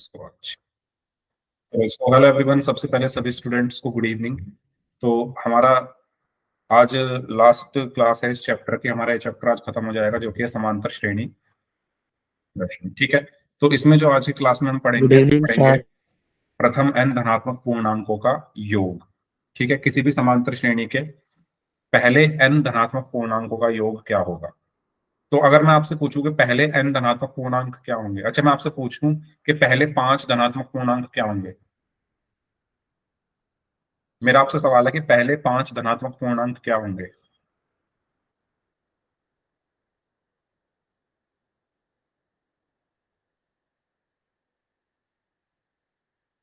इसको आज so hello everyone. सबसे पहले सभी स्टूडेंट्स को गुड इवनिंग। तो हमारा आज लास्ट क्लास है इस चैप्टर की। हमारा ये चैप्टर आज खत्म हो जाएगा, जो कि है समांतर श्रेणी दर्शन। ठीक है। तो इसमें जो आज की क्लास में हम गुड पढ़ेंगे इवनिंग पढ़ेंगे सर। प्रथम n धनात्मक पूर्णांकों का योग। ठीक है। किसी भी समांतर श्रेणी के पहले n धनात्मक पूर्णांकों का योग क्या होगा। तो अगर मैं आपसे पूछूं कि पहले n धनात्मक पूर्णांक क्या होंगे, अच्छा मैं आपसे पूछूं कि पहले 5 धनात्मक पूर्णांक क्या होंगे। मेरा आपसे सवाल है कि पहले 5 धनात्मक पूर्णांक क्या होंगे।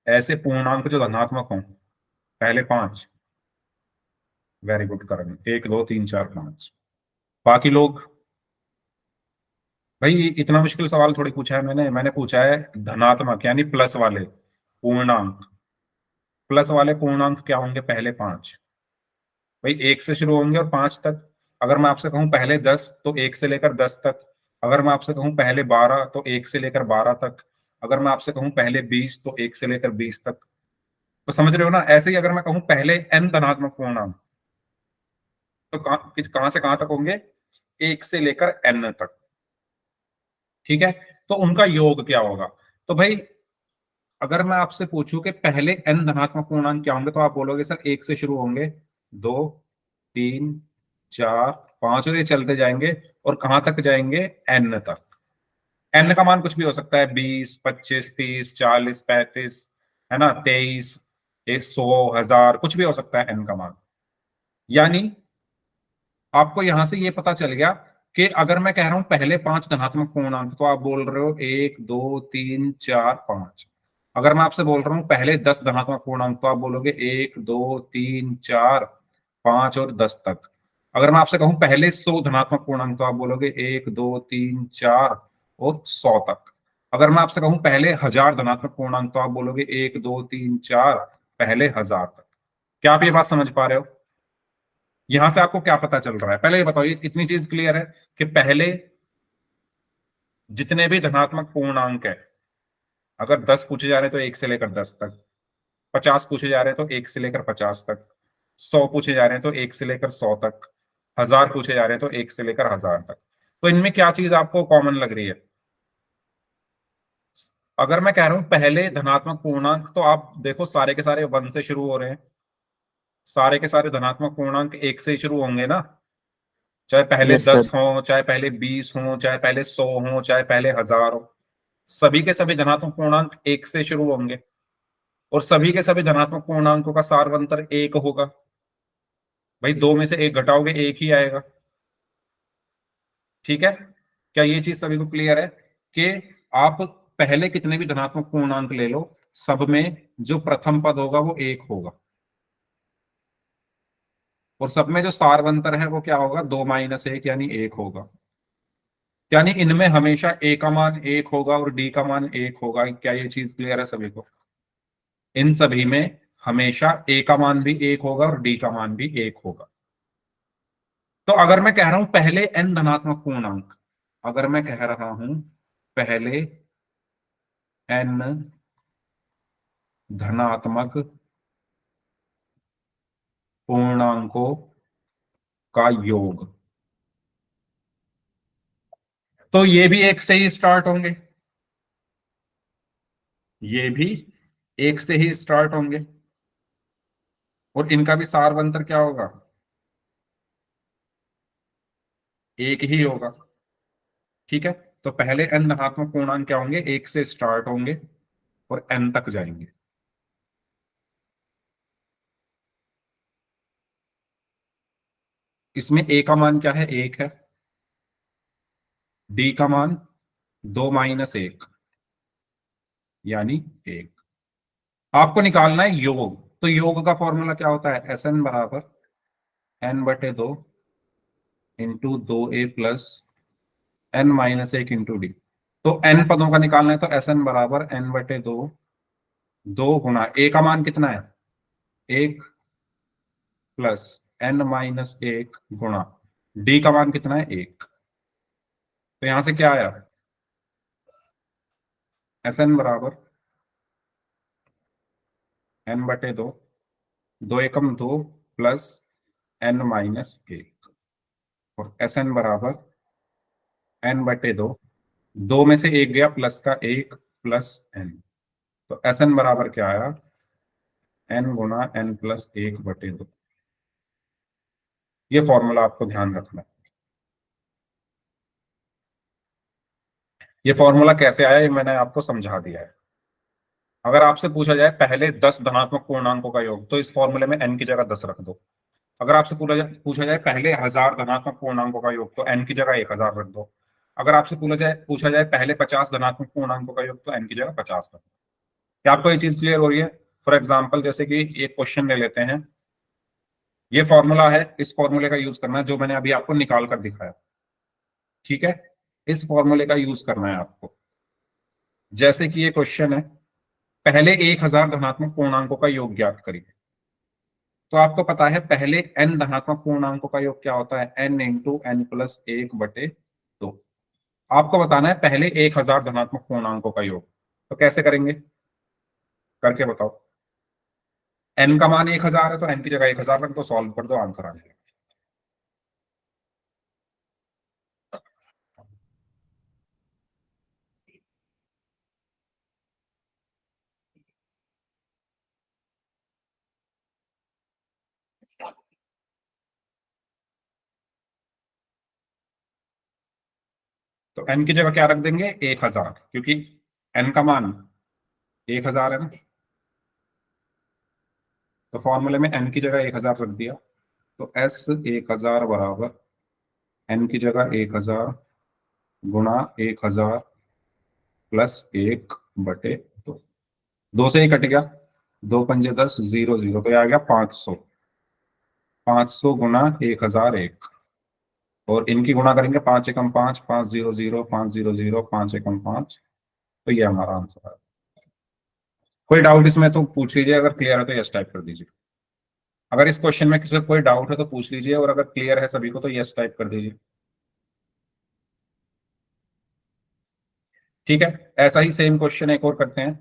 ऐसे पूर्णांक जो धनात्मक हों, पहले 5। वेरी गुड करण, 1 2 3 4 5। बाकी लोग, भाई इतना मुश्किल सवाल थोड़ी पूछा है मैंने पूछा है धनात्मक यानी प्लस वाले पूर्णांक। प्लस वाले पूर्णांक क्या होंगे पहले 5। भाई 1 से शुरू होंगे और 5 तक। अगर मैं आपसे कहूं पहले 10 तो 1 से लेकर 10 तक। अगर मैं आपसे कहूं पहले 12 तो 1 से लेकर 12 तक। अगर मैं आपसे कहूं पहले 20 तो 1 से लेकर 20 तक। तो समझ रहे हो ना। ऐसे ही अगर मैं कहूं पहले n धनात्मक पूर्णांक, तो कहां से कहां तक होंगे, 1 से लेकर n तक। ठीक है। तो उनका योग क्या होगा। तो भाई अगर मैं आपसे पूछूं कि पहले n धनात्मक पूर्णांक क्या होंगे, तो आप बोलोगे सर 1 से शुरू होंगे, 2 3 4 5 और ये चलते जाएंगे और कहां तक जाएंगे, n तक। n का मान कुछ भी हो सकता है, 20 25 30 40 35, है ना, 23 100 1000, कुछ भी हो सकता है n का मान। यानी आपको यहां से ये पता चल गया कि अगर मैं कह रहा हूं पहले 5 धनात्मक पूर्णांक, तो आप बोल रहे हो 1 2 3 4 5। अगर मैं आपसे बोल रहा हूं पहले 10 धनात्मक पूर्णांक, तो आप बोलोगे 1 2 3 4 5 और 10 तक। अगर मैं आपसे कहूं पहले 100 धनात्मक पूर्णांक, तो आप बोलोगे 1 2 3 4 और 100 तक। अगर मैं आपसे कहूं पहले 1000 धनात्मक पूर्णांक, तो आप बोलोगे 1 2 3 4 पहले 1000 तक। क्या आप ये बात समझ पा रहे हो। यहां से आपको क्या पता चल रहा है, पहले ये बताओ। इतनी चीज क्लियर है कि पहले जितने भी धनात्मक पूर्णांक है, अगर 10 पूछे जा रहे हैं तो 1 से लेकर 10 तक, 50 पूछे जा रहे हैं तो 1 से लेकर 50 तक, 100 पूछे जा रहे हैं तो 1 से लेकर 100 तक, 1000 पूछे जा रहे हैं तो 1 से लेकर 1000 तक। तो इनमें क्या चीज आपको कॉमन लग रही है। अगर मैं कह रहा हूं पहले धनात्मक पूर्णांक, तो आप देखो सारे के सारे 1 से शुरू हो रहे हैं। सारे के सारे धनात्मक पूर्णांक 1 से ही शुरू होंगे ना। चाहे पहले यस 10 सर। हो, चाहे पहले 20 हो, चाहे पहले 100 हो, चाहे पहले 1000 हो, सभी के सभी धनात्मक पूर्णांक 1 से शुरू होंगे। और सभी के सभी धनात्मक पूर्णांकों का सारवंतर 1 होगा। भाई 2 में से 1 घटाओगे 1 ही आएगा। ठीक है। क्या ये चीज सभी को क्लियर है कि आप पहले कितने भी धनात्मक पूर्णांक ले लो, सब में जो प्रथम पद होगा वो 1 होगा, और सब में जो सारवंतर है वो क्या होगा, 2 माइनस 1 यानी 1 होगा। यानी इनमें हमेशा ए का मान 1 होगा और डी का मान 1 होगा। क्या ये चीज क्लियर है सभी को। इन सभी में हमेशा ए का मान भी 1 होगा और डी का मान भी 1 होगा। तो अगर मैं कह रहा हूं पहले n धनात्मक पूर्णांक, अगर मैं कह रहा हूं पहले n धनात्मक पूर्णांकों का योग, तो ये भी 1 से ही स्टार्ट होंगे, ये भी 1 से ही स्टार्ट होंगे, और इनका भी सारवंतर क्या होगा, 1 ही होगा। ठीक है। तो पहले n धनात्मक पूर्णांक क्या होंगे, 1 से स्टार्ट होंगे और n तक जाएंगे। इसमें a का मान क्या है, 1 है। d का मान 2 माइनस 1 यानी 1। आपको निकालना है योग। तो योग का फॉर्मूला क्या होता है, एस एन बराबर n/2 into 2a plus n-1 into D. तो n पदों का निकालना है, तो एस एन बराबर n/2, 2 गुना a का मान कितना है, 1 प्लस n-1 गुणा डी का मान कितना है, 1। तो यहां से क्या आया, एस एन बराबर n बटे दो, दो एकम दो प्लस n माइनस एक, और एस एन बराबर n बटे दो में से एक गया प्लस का एक प्लस n, तो एस एन बराबर क्या आया, n गुना n प्लस एक बटे दो। ये फॉर्मूला आपको ध्यान रखना है। ये फॉर्मूला कैसे आया ये मैंने आपको समझा दिया है। अगर आपसे पूछा जाए पहले 10 धनात्मक पूर्णांकों का योग, तो इस फॉर्मूले में n की जगह 10 रख दो। अगर आपसे पूछा जाए पहले 1000 धनात्मक पूर्णांकों का योग, तो n की जगह 1000 रख दो। अगर आपसे पूछा जाए पहले 50 धनात्मक पूर्णांकों का योग, तो n की जगह 50 रख दो। क्या आपको ये चीज क्लियर हो रही है? फॉर एग्जाम्पल जैसे कि एक क्वेश्चन ले लेते हैं, ये फॉर्मूला है, इस फॉर्मूले का यूज करना है जो मैंने अभी आपको निकाल कर दिखाया। ठीक है, इस फॉर्मूले का यूज करना है आपको। जैसे कि ये क्वेश्चन है, पहले 1000 धनात्मक पूर्णांकों का योग ज्ञात करिए। तो आपको पता है पहले n धनात्मक पूर्णांकों का योग क्या होता है, n इंटू एन प्लस एक बटे दो। आपको बताना है पहले 1000 धनात्मक पूर्णांकों का योग, तो कैसे करेंगे, करके बताओ। n का मान 1000 है तो n की जगह 1000 रख दो, सॉल्व कर दो, आंसर आ जाएगा। तो n की जगह क्या रख देंगे, 1000, क्योंकि n का मान 1000 है ना, तो फॉर्मूले में n की जगह 1000 रख दिया। तो s 1000 बराबर n की जगह 1000 गुणा 1000 प्लस एक बटे दो। दो से ही कट गया, दो पंजे 10, जीरो जीरो, तो ये आ गया 500। 500 गुना 1001, और इनकी गुणा करेंगे, पांच एकम पांच, पांच जीरो जीरो, पांच जीरो जीरो, पांच एकम पांच, तो ये हमारा आंसर है। कोई डाउट इसमें तो पूछ लीजिए, अगर क्लियर है तो यस टाइप कर दीजिए। अगर इस क्वेश्चन में किसी को कोई डाउट है तो पूछ लीजिए, और अगर क्लियर है सभी को तो यस टाइप कर दीजिए। ठीक है, ऐसा ही सेम क्वेश्चन एक और करते हैं।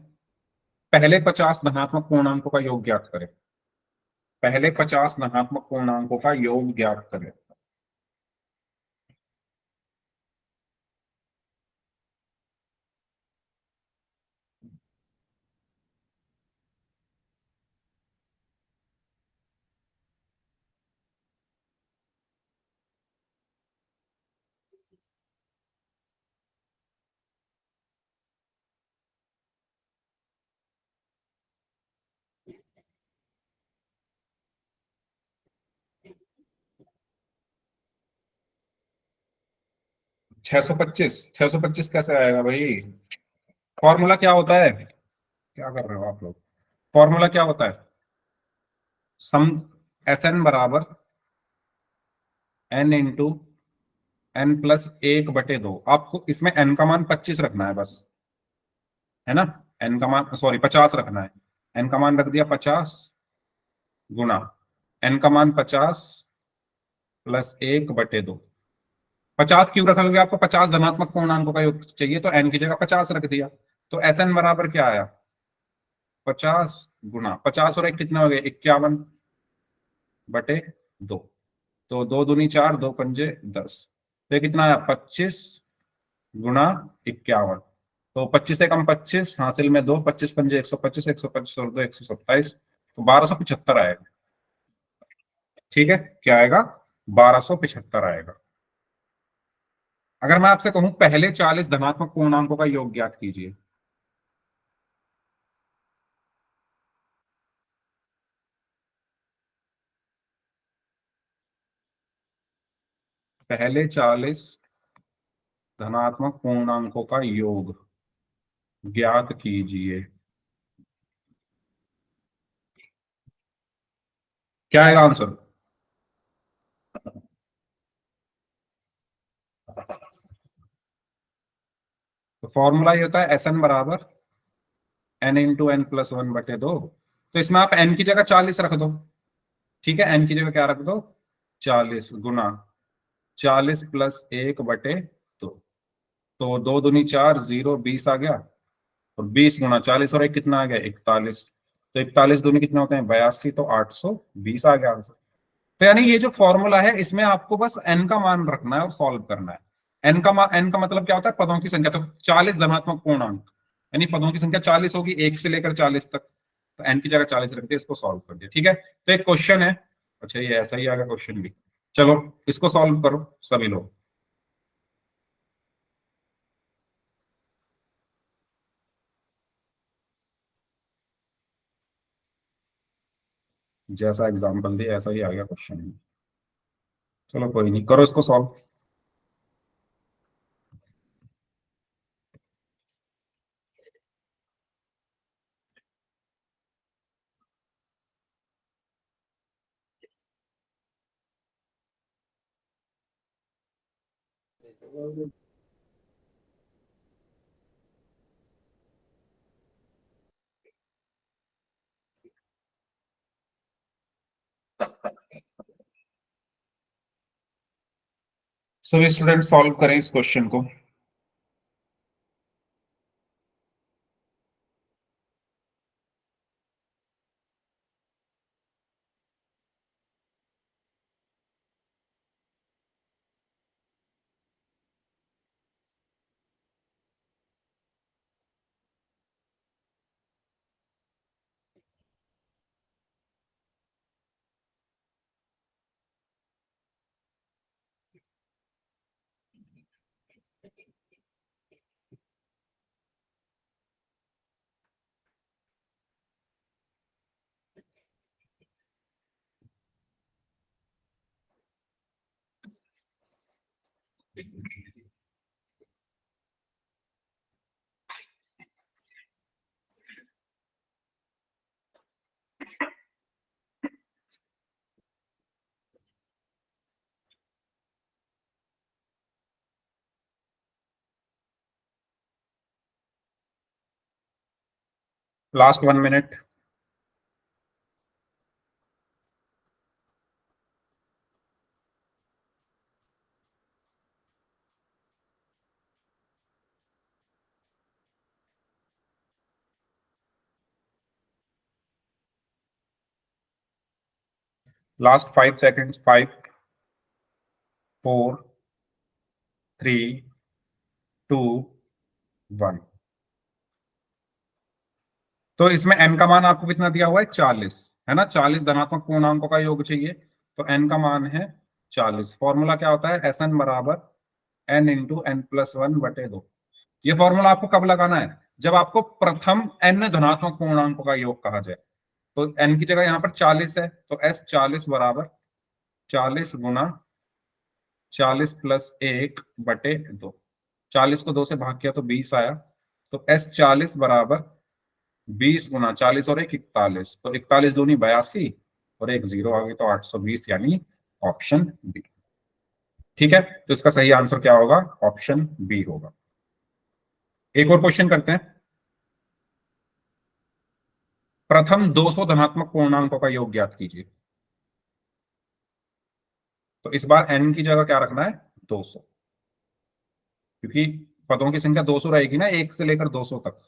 पहले 50 धनात्मक पूर्णांकों का योग ज्ञात करें। पहले 50 धनात्मक पूर्णांकों का योग ज्ञात करें। छह सौ पच्चीस कैसे आएगा भाई? फॉर्मूला क्या होता है, क्या कर रहे हो आप लोग? फॉर्मूला क्या होता है, सम एस एन बराबर एन इंटू एन प्लस एक बटे दो। आपको इसमें एन का मान 25 रखना है बस, है ना। एन का मान, सॉरी, 50 रखना है। एन का मान रख दिया 50 गुना एन का मान 50 प्लस एक बटे दो। 50 क्यों रखोगे, आपको 50 धनात्मक पूर्णांकों का योग चाहिए, तो एन की जगह 50 रख दिया। तो एस एन बराबर क्या आया, 50 गुना 50 और एक कितना हो गया, 51 बटे दो। तो दो दूनी चार, दो पंजे 10, तो ये कितना आया, 25 गुना 51। तो 25 से कम 25, हासिल में दो, 25 पंजे 125, 125 और दो 127, तो 1275 आएगा। ठीक है, क्या आएगा, 1275 आएगा। अगर मैं आपसे कहूं पहले 40 धनात्मक पूर्णांकों का योग ज्ञात कीजिए। पहले 40 धनात्मक पूर्णांकों का योग ज्ञात कीजिए, क्या आएगा आंसर? तो फॉर्मूला ये होता है एस एन बराबर N into N plus one बटे दो। तो इसमें आप एन की जगह 40 रख दो। ठीक है, एन की जगह क्या रख दो, 40 गुना 40 प्लस एक बटे दो। तो दो दूनी चार, जीरो 20 आ गया, और 20 गुना 40 और एक कितना आ गया, 41। तो 41 दूनी कितने होते हैं 82, तो 820 आ गया आंसर। तो यानी ये जो फॉर्मूला है इसमें आपको बस एन का मान रखना है और सॉल्व करना है। एन का मतलब क्या होता है पदों की संख्या। तो 40 धनात्मक पूर्णांक यानी पदों की संख्या 40 होगी 1 से लेकर 40 तक। तो एन की जगह 40 रख दिया, इसको सॉल्व कर दिया। ठीक है, तो एक क्वेश्चन है। अच्छा ये ऐसा ही आ गया क्वेश्चन भी। चलो इसको सॉल्व करो सभी लोग। जैसा एग्जाम्पल दिया ऐसा ही आ गया क्वेश्चन। चलो कोई नहीं, करो इसको सॉल्व। सभी स्टूडेंट सॉल्व करें इस क्वेश्चन को। Last 1 minute. Last 5 seconds. 5, 4, 3, 2, 1। तो इसमें एन का मान आपको कितना दिया हुआ है 40, है ना। 40 धनात्मक पूर्णांकों का योग चाहिए। तो एन का मान है 40। फॉर्मूला क्या होता है एस एन बराबर N into N plus one बटे दो। ये फॉर्मूला आपको कब लगाना है जब आपको प्रथम एन धनात्मक पूर्णांकों का योग कहा जाए। तो एन की जगह यहाँ पर 40 है, तो एस 40 बराबर 40 गुना 40 + 1 बटे 2। 40 को 2 से भाग किया तो 20 आया। तो एस 40 बराबर 20 गुना 40 और एक 41, तो 41 दूनी 82 और एक जीरो आ गई, तो 820 यानी ऑप्शन बी। ठीक है, तो इसका सही आंसर क्या होगा ऑप्शन बी होगा। एक और क्वेश्चन करते हैं। प्रथम 200 धनात्मक पूर्णांकों का योग ज्ञात कीजिए। तो इस बार एन की जगह क्या रखना है 200, क्योंकि पदों की संख्या 200 रहेगी ना 1 से लेकर 200 तक।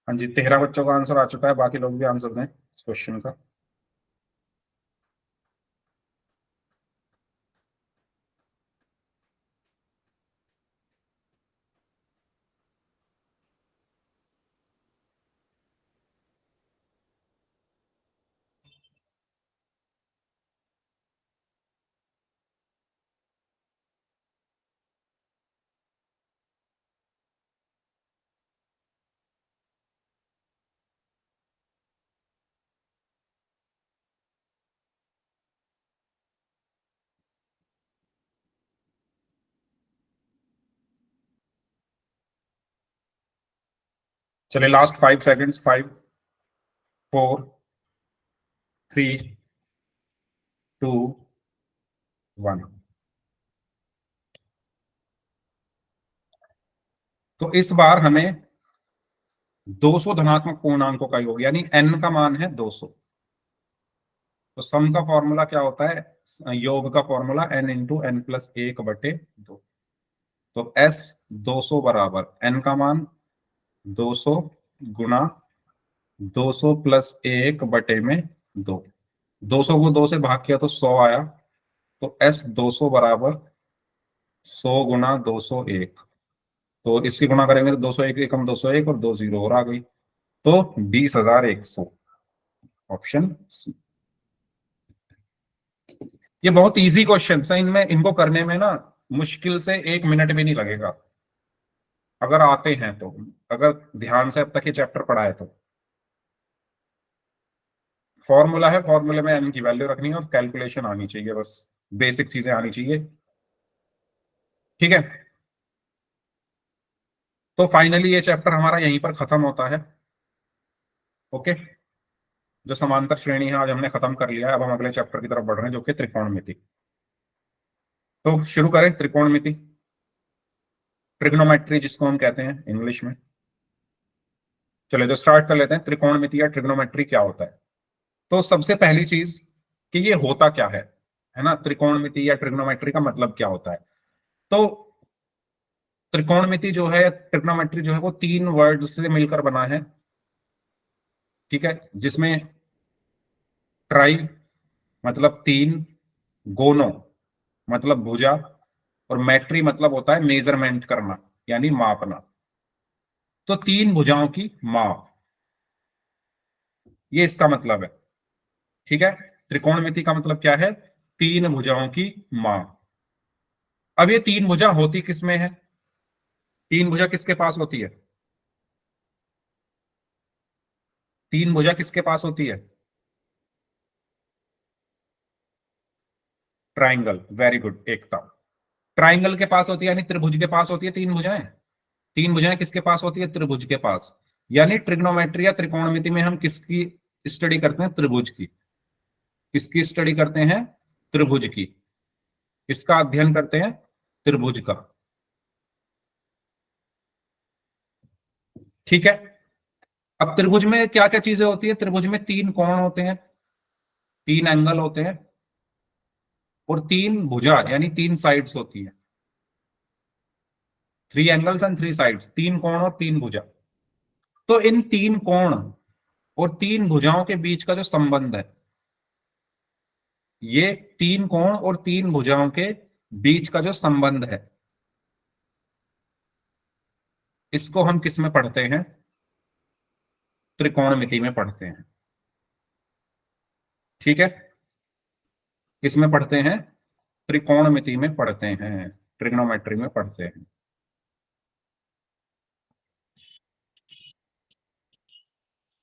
हाँ जी, 13 बच्चों का आंसर आ चुका है, बाकी लोग भी आंसर दें इस क्वेश्चन का। चलिए लास्ट 5 सेकेंड्स, 5, 4, 3, 2, 1। तो इस बार हमें 200 धनात्मक पूर्णांकों का योग, यानी n का मान है 200। तो सम का फॉर्मूला क्या होता है, योग का formula n into N plus 1/2। तो s 200 बराबर n का मान 200 गुना 200 प्लस 1/2। 200 को 2 से भाग किया तो 100 आया। तो s 200 बराबर 100 गुना 201। तो इसकी गुणा करेंगे तो 201 एकम 201 और 2 जीरो और आ गई। तो 20,100, ऑप्शन सी। ये बहुत इजी क्वेश्चन है, इनमें इनको करने में ना मुश्किल से 1 मिनट भी नहीं लगेगा, अगर आते हैं तो, अगर ध्यान से अब तक ये चैप्टर पढ़ा है तो। फॉर्मूला है, फॉर्मूले में एन की वैल्यू रखनी है और कैलकुलेशन आनी चाहिए, बस बेसिक चीजें आनी चाहिए। ठीक है, तो फाइनली ये चैप्टर हमारा यहीं पर खत्म होता है। ओके, जो समांतर श्रेणी है आज हमने खत्म कर लिया है। अब हम अगले चैप्टर की तरफ बढ़ रहे हैं जो कि त्रिकोणमिति। तो शुरू करें त्रिकोणमिति, ट्रिग्नोमेट्री जिसको हम कहते हैं इंग्लिश में। चलो जो स्टार्ट कर लेते हैं, त्रिकोणमिति या ट्रिग्नोमेट्री क्या होता है। तो सबसे पहली चीज कि ये होता क्या है ना, त्रिकोणमिति या ट्रिग्नोमेट्री का मतलब क्या होता है। तो त्रिकोणमिति जो है, ट्रिग्नोमेट्री जो है, वो 3 वर्ड से मिलकर बना है। ठीक है, जिसमें ट्राई मतलब 3, गोनो मतलब भुजा, और मैट्री मतलब होता है मेजरमेंट करना यानी मापना। तो 3 भुजाओं की माप, ये इसका मतलब है। ठीक है, त्रिकोणमिति का मतलब क्या है, 3 भुजाओं की माप। अब ये 3 भुजा होती किसमें है, 3 भुजा किसके पास होती है, 3 भुजा किसके पास होती है, ट्राइंगल, वेरी गुड एकता। ट्राइंगल के पास होती है, यानी त्रिभुज के पास होती है 3 भुजाएं। 3 भुजाएं किसके पास होती है, त्रिभुज के पास। यानी ट्रिग्नोमेट्री या त्रिकोणमिति में हम किसकी स्टडी करते हैं, त्रिभुज की। किसकी स्टडी करते हैं, त्रिभुज की। किसका अध्ययन करते हैं, त्रिभुज का। ठीक है, अब त्रिभुज में क्या क्या चीजें होती है, त्रिभुज में 3 कोण होते हैं, 3 एंगल होते हैं, और 3 भुजा यानी 3 साइड्स होती है। 3 एंगल्स एंड 3 साइड्स, 3 कोण और 3 भुजा। तो इन 3 कोण और 3 भुजाओं के बीच का जो संबंध है, ये 3 कोण और 3 भुजाओं के बीच का जो संबंध है, इसको हम किस में पढ़ते हैं, त्रिकोणमिति में पढ़ते हैं। ठीक है, किसमें पढ़ते हैं, त्रिकोणमिति में पढ़ते हैं, ट्रिग्नोमेट्री में पढ़ते हैं।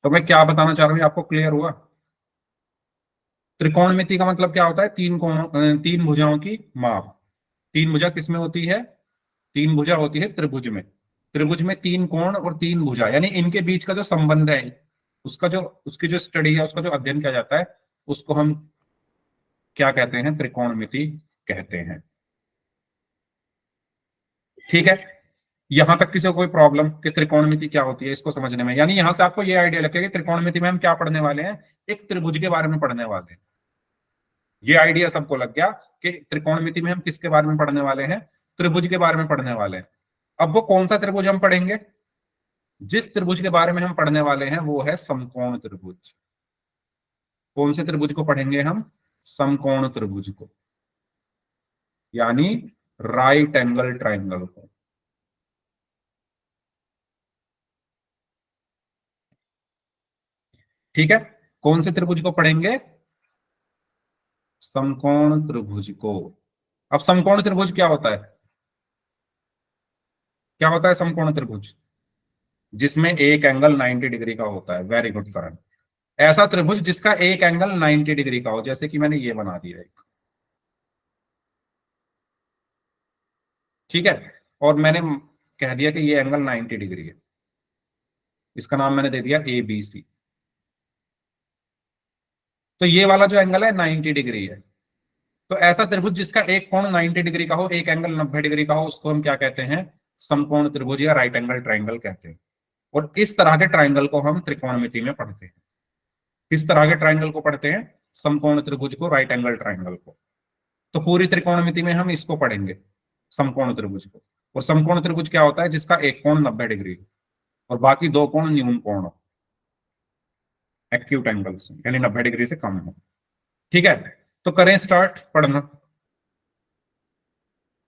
तो मैं क्या बताना चाह रहा हूं, आपको क्लियर हुआ। त्रिकोणमिति का मतलब क्या होता है, 3 कोण, 3 भुजाओं की माप। 3 भुजा किसमें होती है, 3 भुजा होती है त्रिभुज में। त्रिभुज में 3 कोण और 3 भुजा, यानी इनके बीच का जो संबंध है, उसका जो, उसकी जो स्टडी है, उसका जो अध्ययन किया जाता है, उसको हम क्या कहते हैं, त्रिकोणमिति कहते हैं। ठीक है, यहां तक किसी को कोई प्रॉब्लम कि त्रिकोणमिति क्या होती है इसको समझने में, यानी यहां से आपको ये आइडिया लगेगा कि त्रिकोणमिति में हम क्या पढ़ने वाले हैं, एक त्रिभुज के बारे में पढ़ने वाले हैं। ये आइडिया सबको लग गया कि त्रिकोणमिति में हम किसके बारे में पढ़ने वाले हैं, त्रिभुज के बारे में पढ़ने वाले हैं। अब वो कौन सा त्रिभुज हम पढ़ेंगे? जिस त्रिभुज के बारे में हम पढ़ने वाले हैं वो है समकोण त्रिभुज। कौन से त्रिभुज को पढ़ेंगे हम? समकोण त्रिभुज को, यानी राइट एंगल ट्राइंगल को। ठीक है, कौन से त्रिभुज को पढ़ेंगे? समकोण त्रिभुज को। अब समकोण त्रिभुज क्या होता है? क्या होता है समकोण त्रिभुज? जिसमें एक एंगल 90 डिग्री का होता है। वेरी गुड करण। ऐसा त्रिभुज जिसका एक एंगल 90 डिग्री का हो, जैसे कि मैंने ये बना दिया एक। ठीक है, और मैंने कह दिया कि ये एंगल 90 डिग्री है, इसका नाम मैंने दे दिया ए बी सी। तो ये वाला जो एंगल है 90 डिग्री है। तो ऐसा त्रिभुज जिसका एक कोण 90 डिग्री का हो, एक एंगल 90 डिग्री का हो, उसको हम क्या कहते हैं? समकोण त्रिभुज या राइट एंगल ट्राइंगल कहते हैं। और इस तरह के ट्राइंगल को हम त्रिकोणमिति में पढ़ते हैं। किस तरह के ट्राइंगल को पढ़ते हैं? समकोण त्रिभुज को, राइट एंगल ट्राइंगल को। तो पूरी त्रिकोणमिति में हम इसको पढ़ेंगे, समकोण त्रिभुज को। और समकोण त्रिभुज क्या होता है? जिसका एक कोण 90 डिग्री और बाकी दो कोण न्यून कोण हो, एक्यूट एंगल्स, यानी 90 डिग्री से कम हो। ठीक है, तो करें स्टार्ट पढ़ना।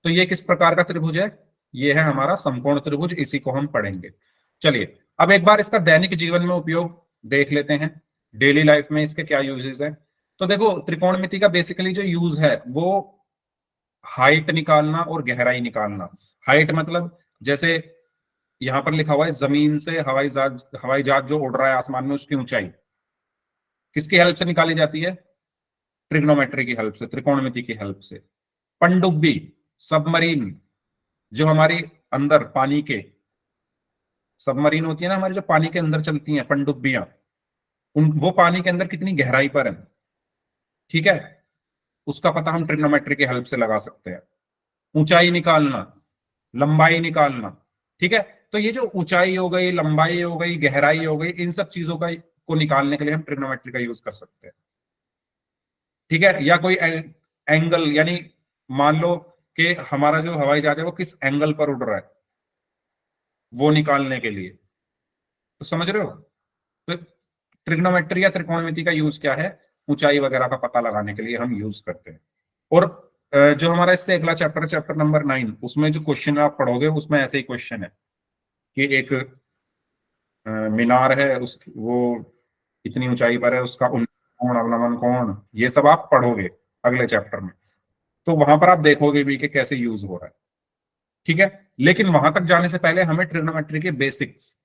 तो ये किस प्रकार का त्रिभुज है? ये है हमारा समकोण त्रिभुज, इसी को हम पढ़ेंगे। चलिए अब एक बार इसका दैनिक जीवन में उपयोग देख लेते हैं। डेली लाइफ में इसके क्या यूजेस है? तो देखो, त्रिकोणमिति का बेसिकली जो यूज है वो हाइट निकालना और गहराई निकालना। हाइट मतलब जैसे यहां पर लिखा हुआ है, जमीन से हवाई जहाज जो उड़ रहा है आसमान में, उसकी ऊंचाई किसकी हेल्प से निकाली जाती है? ट्रिग्नोमेट्री की हेल्प से, त्रिकोणमिति की हेल्प से। पनडुब्बी, सबमरीन, जो हमारी अंदर पानी के सबमरीन होती है ना हमारी, जो पानी के अंदर चलती हैं पनडुब्बियां, उन वो पानी के अंदर कितनी गहराई पर है, ठीक है, उसका पता हम ट्रिग्नोमेट्री की हेल्प से लगा सकते हैं। ऊंचाई निकालना, लंबाई निकालना। ठीक है, तो ये जो ऊंचाई हो गई, लंबाई हो गई, गहराई हो गई, इन सब चीजों का को निकालने के लिए हम ट्रिग्नोमेट्री का यूज कर सकते हैं। ठीक है, या कोई एंगल, यानी मान लो कि हमारा जो हवाई जहाज है वो किस एंगल पर उड़ रहा है, वो निकालने के लिए। तो समझ रहे हो? तो ट्रिग्नोमेट्री या त्रिकोणमिति का यूज क्या है? ऊंचाई वगैरह का पता लगाने के लिए हम यूज करते हैं। और जो हमारा इससे अगला चैप्टर, चैप्टर नंबर 9, उसमें जो क्वेश्चन आप पढ़ोगे उसमें ऐसे ही क्वेश्चन है कि एक मीनार है, उस वो इतनी ऊंचाई पर है, उसका कोण, अवनमन कोण, ये सब आप पढ़ोगे अगले चैप्टर में। तो वहां पर आप देखोगे भी कि कैसे यूज हो रहा है। ठीक है, लेकिन वहां तक जाने से पहले हमें ट्रिग्नोमेट्री के बेसिक्स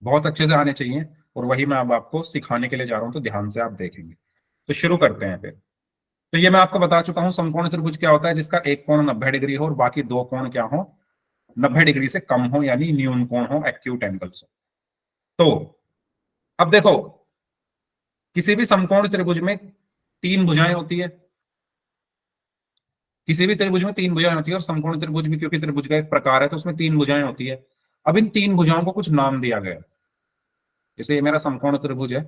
बहुत अच्छे से आने चाहिए, और वही मैं अब आपको सिखाने के लिए जा रहा हूं, तो ध्यान से आप देखेंगे। तो शुरू करते हैं फिर। तो ये मैं आपको बता चुका हूं, समकोण त्रिभुज क्या होता है? जिसका एक कोण 90 डिग्री हो और बाकी दो कोण क्या हो? 90 डिग्री से कम हो, यानी न्यून कोण हो, एक्यूट एंगल्स हो। तो अब देखो, किसी भी समकोण त्रिभुज में तीन भुजाएं होती है। किसी भी त्रिभुज में तीन भुजाएं होती है, और समकोण त्रिभुज भी क्योंकि त्रिभुज का एक प्रकार है तो उसमें तीन भुजाएं होती है। अब इन तीन भुजाओं को कुछ नाम दिया गया है। जैसे ये मेरा समकोण त्रिभुज है,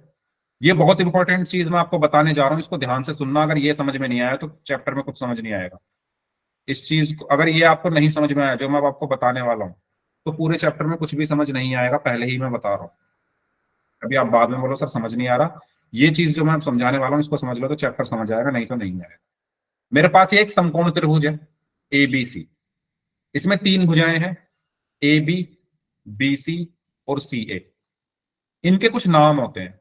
ये बहुत इंपॉर्टेंट चीज मैं आपको बताने जा रहा हूं, इसको ध्यान से सुनना। अगर ये समझ में नहीं आया तो चैप्टर में कुछ समझ नहीं आएगा। इस चीज को अगर ये आपको नहीं समझ में आया जो मैं अब आपको बताने वाला हूँ, तो पूरे चैप्टर में कुछ भी समझ नहीं आएगा, पहले ही मैं बता रहा हूँ। अभी आप बाद में बोलो सर समझ नहीं आ रहा, ये चीज जो मैं समझाने वाला हूँ इसको समझ लो तो चैप्टर समझ आएगा, नहीं तो नहीं आएगा। मेरे पास ये एक समकोण त्रिभुज है ए बी सी। इसमें तीन भुजाएं हैं, ए बी, बी सी और सी ए। इनके कुछ नाम होते हैं,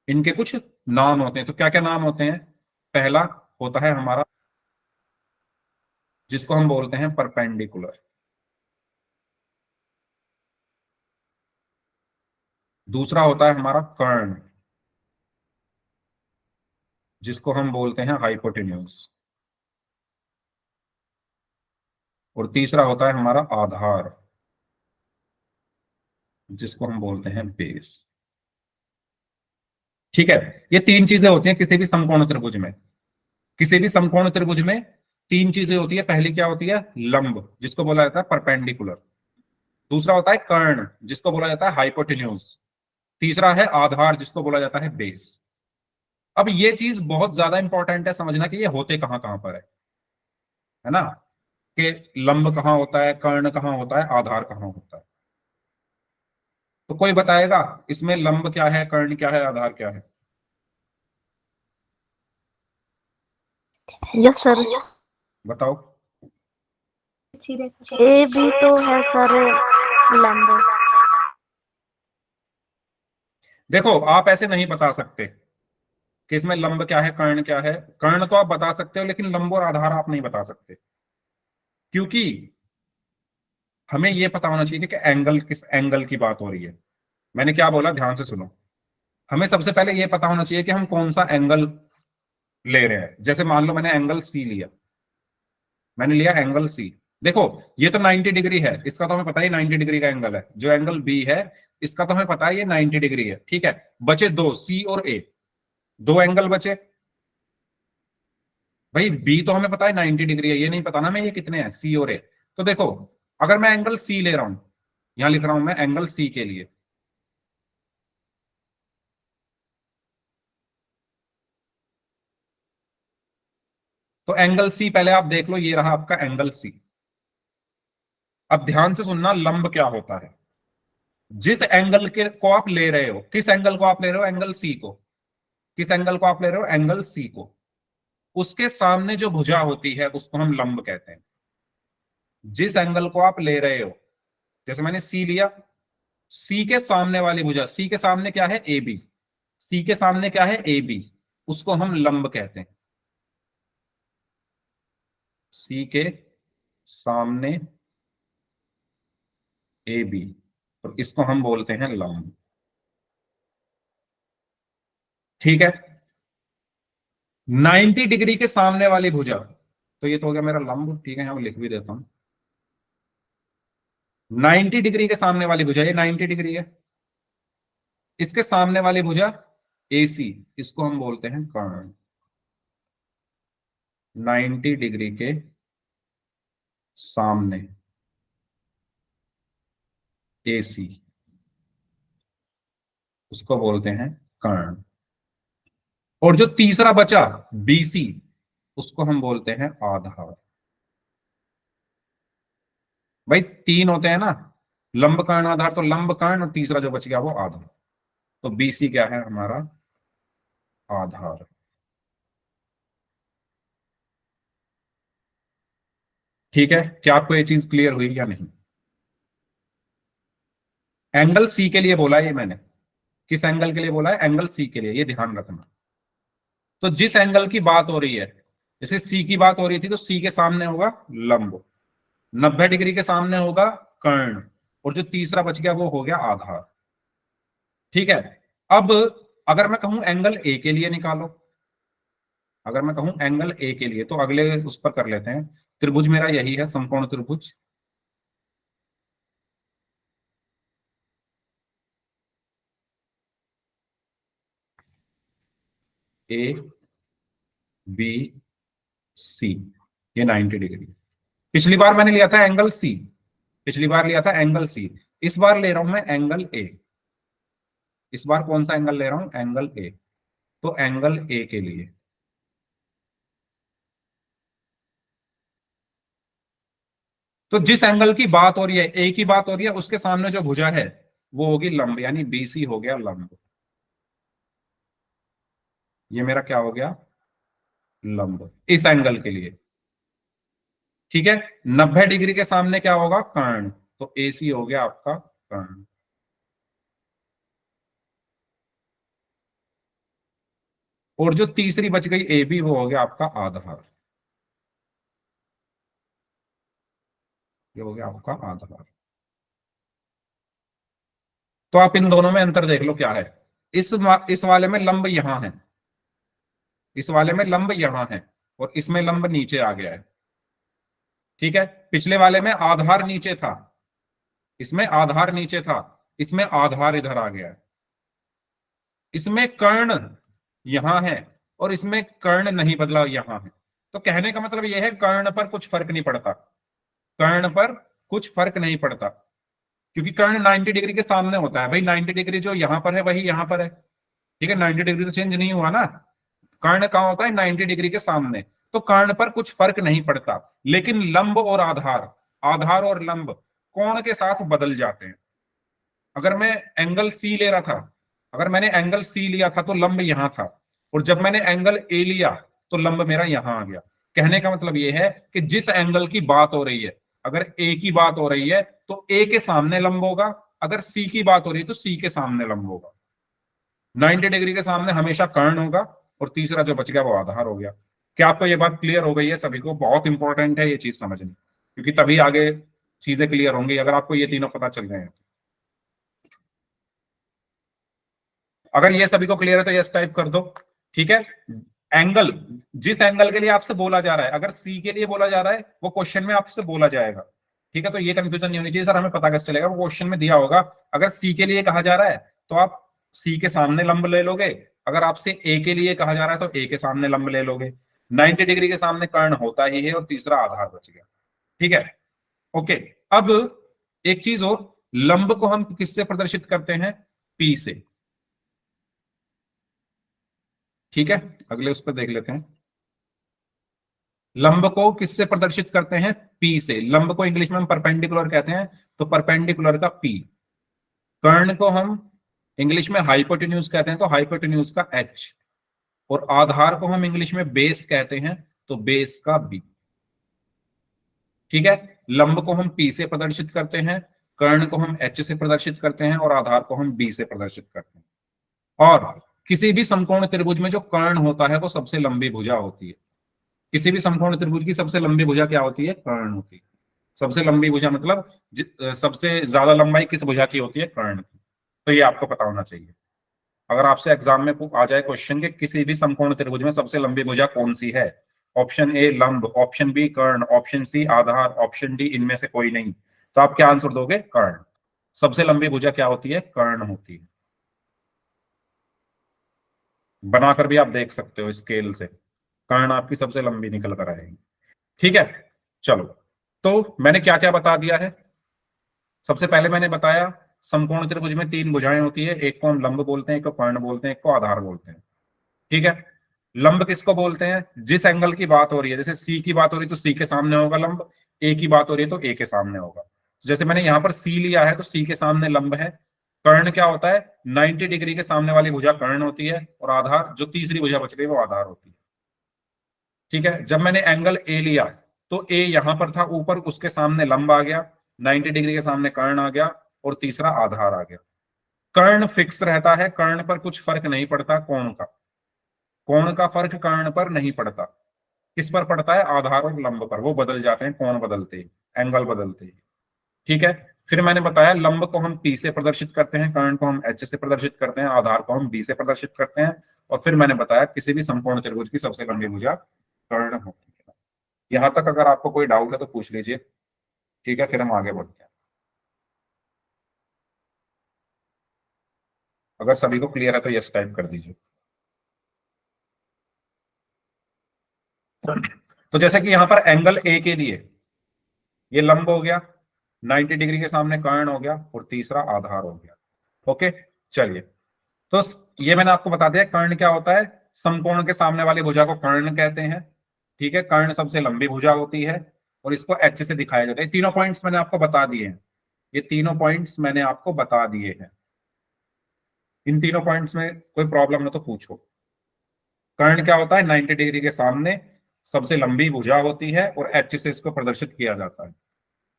इनके कुछ नाम होते हैं। तो क्या क्या नाम होते हैं? पहला होता है हमारा, जिसको हम बोलते हैं परपेंडिकुलर। दूसरा होता है हमारा कर्ण, जिसको हम बोलते हैं हाइपोटेन्यूज। और तीसरा होता है हमारा आधार, जिसको हम बोलते हैं बेस। ठीक है, ये तीन चीजें होती हैं किसी भी समकोण त्रिभुज में। किसी भी समकोण त्रिभुज में तीन चीजें होती है। पहली क्या होती है? लंब, जिसको बोला जाता है परपेंडिकुलर। दूसरा होता है कर्ण, जिसको बोला जाता है हाइपोटेन्यूज। तीसरा है आधार, जिसको बोला जाता है बेस। अब ये चीज बहुत ज्यादा इंपॉर्टेंट है समझना कि ये होते कहां कहां पर है। है ना, कि लंब कहाँ होता है, कर्ण कहाँ होता है, आधार कहाँ होता है। तो कोई बताएगा इसमें लंब क्या है, कर्ण क्या है, आधार क्या है? Yes sir. बताओ। ए भी तो है सर लंब। देखो आप ऐसे नहीं बता सकते कि इसमें लंब क्या है, कर्ण क्या है। कर्ण तो आप बता सकते हो, लेकिन लंब और आधार आप नहीं बता सकते, क्योंकि हमें यह पता होना चाहिए कि एंगल किस एंगल की बात हो रही है। मैंने क्या बोला, ध्यान से सुनो। हमें सबसे पहले यह पता होना चाहिए कि हम कौन सा एंगल ले रहे हैं। जैसे मान लो मैंने एंगल सी लिया, मैंने लिया एंगल सी। देखो ये तो 90 डिग्री है, इसका तो हमें पता ही 90 डिग्री का एंगल है। जो एंगल बी है इसका तो हमें पता है ये 90 डिग्री है, ठीक है। बचे दो, सी और ए, दो एंगल बचे। भाई बी तो हमें पता है 90 डिग्री है, ये नहीं पता ना मैं ये कितने हैं, सी और ए। तो देखो अगर मैं एंगल सी ले रहा हूं, यहां लिख रहा हूं मैं एंगल सी के लिए, तो एंगल सी पहले आप देख लो, ये रहा आपका एंगल सी। अब ध्यान से सुनना, लंब क्या होता है। जिस एंगल के को आप ले रहे हो, किस एंगल को आप ले रहे हो, एंगल सी को। किस एंगल को आप ले रहे हो, एंगल सी को। उसके सामने जो भुजा होती है उसको हम लंब कहते हैं। जिस एंगल को आप ले रहे हो, जैसे मैंने सी लिया, सी के सामने वाली भुजा, सी के सामने क्या है, ए बी। सी के सामने क्या है, ए बी, उसको हम लंब कहते हैं। सी के सामने ए बी, तो इसको हम बोलते हैं लंब। ठीक है। 90 डिग्री के सामने वाली भुजा, तो ये तो हो गया मेरा लंब, ठीक है, यहां मैं लिख भी देता हूं। 90 डिग्री के सामने वाली भुजा, ये 90 डिग्री है। इसके सामने वाली भुजा ए सी, इसको हम बोलते हैं कर्ण। 90 डिग्री के सामने ए सी, उसको बोलते हैं कर्ण। और जो तीसरा बचा बीसी, उसको हम बोलते हैं आधार। भाई तीन होते हैं ना, लंब कर्ण आधार, तो लंब कर्ण और तीसरा जो बच गया वो आधार। तो बीसी क्या है हमारा, आधार। ठीक है, क्या आपको ये चीज क्लियर हुई या नहीं? एंगल सी के लिए बोला है ये मैंने, किस एंगल के लिए बोला है, एंगल सी के लिए, ये ध्यान रखना। तो जिस एंगल की बात हो रही है, जैसे सी की बात हो रही थी, तो सी के सामने होगा लंब, 90 डिग्री के सामने होगा कर्ण, और जो तीसरा बच गया वो हो गया आधार। ठीक है। अब अगर मैं कहूं एंगल ए के लिए निकालो, अगर मैं कहूं एंगल ए के लिए, तो अगले उस पर कर लेते हैं। त्रिभुज मेरा यही है, समकोण त्रिभुज। ए बी सी, ये 90 डिग्री। पिछली बार मैंने लिया था एंगल सी, पिछली बार लिया था एंगल सी। इस बार ले रहा हूं मैं एंगल ए। इस बार कौन सा एंगल ले रहा हूं, एंगल ए। तो एंगल ए के लिए, तो जिस एंगल की बात हो रही है, ए की बात हो रही है, उसके सामने जो भुजा है वो होगी लंब, यानी बीसी हो गया लंब। ये मेरा क्या हो गया, लंब, इस एंगल के लिए। ठीक है। 90 डिग्री के सामने क्या होगा, कर्ण, तो ए सी हो गया आपका कर्ण। और जो तीसरी बच गई ए बी, वो हो गया आपका आधार। ये हो गया आपका आधार। तो आप इन दोनों में अंतर देख लो क्या है। इस वाले में लंब यहां है, इस वाले में लंब यहां है, और इसमें लंब नीचे आ गया है। ठीक है। पिछले वाले में आधार नीचे था, इसमें आधार नीचे था, इसमें आधार इधर आ गया है। इसमें कर्ण यहां है, और इसमें कर्ण नहीं बदला, यहां है। तो कहने का मतलब यह है कर्ण पर कुछ फर्क नहीं पड़ता, कर्ण पर कुछ फर्क नहीं पड़ता, क्योंकि कर्ण 90 डिग्री के सामने होता है। भाई 90 डिग्री जो यहां पर है वही यहां पर है। ठीक है, 90 डिग्री तो चेंज नहीं हुआ ना। कर्ण कहाँ होता है, 90 डिग्री के सामने। तो कर्ण पर कुछ फर्क नहीं पड़ता, लेकिन लंब और आधार, आधार और लंब कोण के साथ बदल जाते हैं। अगर मैं एंगल सी ले रहा था, अगर मैंने एंगल सी लिया था तो लंब यहां था, और जब मैंने एंगल ए लिया तो लंब मेरा यहां आ गया। कहने का मतलब यह है कि जिस एंगल की बात हो रही है, अगर ए की बात हो रही है तो ए के सामने लंब होगा, अगर सी की बात हो रही है तो सी के सामने लंब होगा। 90 डिग्री के सामने हमेशा कर्ण होगा, और तीसरा जो बच गया वो आधार हो गया। क्या आपको ये बात क्लियर हो गई है सभी को? बहुत इंपॉर्टेंट है ये चीज समझनी, क्योंकि तभी आगे चीजें क्लियर होंगी अगर आपको ये तीनों पता चल गए हैं। अगर ये सभी को क्लियर है तो यस टाइप कर दो। ठीक है, एंगल, जिस एंगल के लिए आपसे बोला जा रहा है, अगर सी के लिए बोला जा रहा है वो क्वेश्चन में आपसे बोला जाएगा। ठीक है, तो ये कंफ्यूजन नहीं होनी चाहिए सर हमें पता कैसे चलेगा, वो क्वेश्चन में दिया होगा। अगर सी के लिए कहा जा रहा है तो आप सी के सामने लंब ले लोगे, अगर आपसे ए के लिए कहा जा रहा है तो ए के सामने लंब ले लोगे। 90 डिग्री के सामने कर्ण होता ही है, और तीसरा आधार बच गया। ठीक है, ओके। अब एक चीज और, लंब को हम किससे प्रदर्शित करते हैं? पी से। ठीक है, अगले उस पर देख लेते हैं। लंब को किससे प्रदर्शित करते हैं? पी से। लंब को इंग्लिश में हम परपेंडिकुलर कहते हैं, तो परपेंडिकुलर का पी। कर्ण को हम इंग्लिश में हाइपोटेन्यूज कहते हैं, तो हाइपोटेन्यूज का एच। और आधार को हम इंग्लिश में बेस कहते हैं, तो बेस का बी। ठीक है, लंब को हम पी से प्रदर्शित करते हैं, कर्ण को हम एच से प्रदर्शित करते हैं, और आधार को हम बी से प्रदर्शित करते हैं। और किसी भी समकोण त्रिभुज में जो कर्ण होता है वो सबसे लंबी भुजा होती है। किसी भी समकोण त्रिभुज की सबसे लंबी भुजा क्या होती है? कर्ण होती है। सबसे लंबी भुजा मतलब सबसे ज्यादा लंबाई किस भुजा की होती है? कर्ण की। तो ये आपको पता होना चाहिए। अगर आपसे एग्जाम में आ जाए क्वेश्चन के किसी भी समकोण त्रिभुज में सबसे लंबी भुजा कौन सी है, ऑप्शन ए लंब, ऑप्शन बी कर्ण, ऑप्शन सी आधार, ऑप्शन डी इनमें से कोई नहीं, तो आप क्या आंसर दोगे? कर्ण। सबसे लंबी भुजा क्या होती है? कर्ण होती है। बनाकर भी आप देख सकते हो स्केल से, कर्ण आपकी सबसे लंबी निकल कर आएगी। ठीक है, चलो, तो मैंने क्या क्या बता दिया है। सबसे पहले मैंने बताया समकोण त्रिभुज में तीन भुजाएं होती है, एक को हम लंब बोलते हैं, एक को कर्ण बोलते हैं, एक को आधार बोलते हैं। ठीक है, लंब किसको बोलते हैं? जिस एंगल की बात हो रही है, जैसे सी की बात हो रही है तो सी के सामने होगा लंब, ए की बात हो रही है तो ए के सामने होगा। जैसे मैंने यहां पर सी लिया है तो सी के सामने लंब है। कर्ण क्या होता है? 90 डिग्री के सामने वाली भुजा कर्ण होती है, और आधार जो तीसरी भुजा बच गई वो आधार होती है। ठीक है, जब मैंने एंगल ए लिया तो ए यहां पर था ऊपर, उसके सामने लंब आ गया, 90 डिग्री के सामने कर्ण आ गया, और तीसरा आधार आ गया। कर्ण फिक्स रहता है, कर्ण पर कुछ फर्क नहीं पड़ता कोण का। कोण का फर्क कर्ण पर नहीं पड़ता, किस पर पड़ता है? आधार और लंब पर। वो बदल जाते हैं कोण बदलते ही, एंगल बदलते ही। ठीक है, फिर मैंने बताया लंब को हम पी से प्रदर्शित करते हैं, कर्ण को हम एच से प्रदर्शित करते हैं, आधार को हम बी से प्रदर्शित करते हैं। और फिर मैंने बताया किसी भी समकोण त्रिभुज की सबसे लंबी भुजा कर्ण होती है। यहां तक अगर आपको कोई डाउट है तो पूछ लीजिए। ठीक है, फिर हम आगे बढ़ते हैं। अगर सभी को क्लियर है तो यस टाइप कर दीजिए। तो जैसे कि यहां पर एंगल ए के लिए ये लंब हो गया, 90 डिग्री के सामने कर्ण हो गया, और तीसरा आधार हो गया। ओके, चलिए, तो ये मैंने आपको बता दिया कर्ण क्या होता है। समकोण के सामने वाली भुजा को कर्ण कहते हैं। ठीक है, कर्ण सबसे लंबी भुजा होती है, और इसको एच से दिखाया जाता है। तीनों पॉइंट्स मैंने आपको बता दिए हैं, ये तीनों पॉइंट्स मैंने आपको बता दिए हैं। इन तीनों पॉइंट्स में कोई प्रॉब्लम हो तो पूछो। कर्ण क्या होता है? 90 डिग्री के सामने सबसे लंबी भुजा होती है, और एच से इसको प्रदर्शित किया जाता है।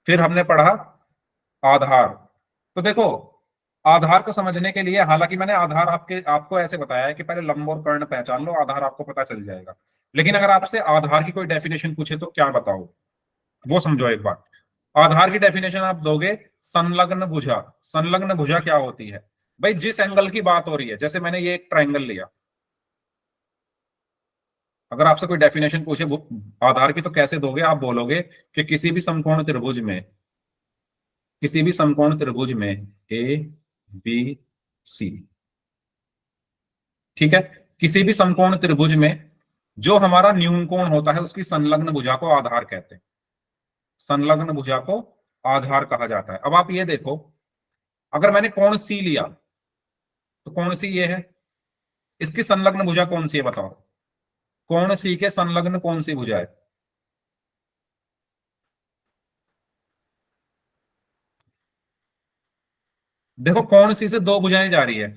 फिर हमने पढ़ा आधार। तो देखो, आधार को समझने के लिए, हालांकि मैंने आधार आपको ऐसे बताया है कि पहले लंब और कर्ण पहचान लो, आधार आपको पता चल जाएगा। लेकिन अगर आपसे आधार की कोई डेफिनेशन पूछे तो क्या बताओ, वो समझो एक बात। आधार की डेफिनेशन आप दोगे, संलग्न भुजा। संलग्न भुजा क्या होती है? भाई जिस एंगल की बात हो रही है, जैसे मैंने ये एक ट्रायंगल लिया, अगर आपसे कोई डेफिनेशन पूछे आधार की तो कैसे दोगे? आप बोलोगे कि किसी भी समकोण त्रिभुज में, किसी भी समकोण त्रिभुज में ए बी सी, ठीक है, किसी भी समकोण त्रिभुज में जो हमारा न्यून कोण होता है उसकी संलग्न भुजा को आधार कहते हैं। संलग्न भुजा को आधार कहा जाता है। अब आप ये देखो, अगर मैंने कोण सी लिया तो कोण सी ये है, इसकी संलग्न भुजा कौन सी है बताओ? कोण सी के संलग्न कौन सी भुजा है? देखो कोण सी से दो भुजाएं जा रही है,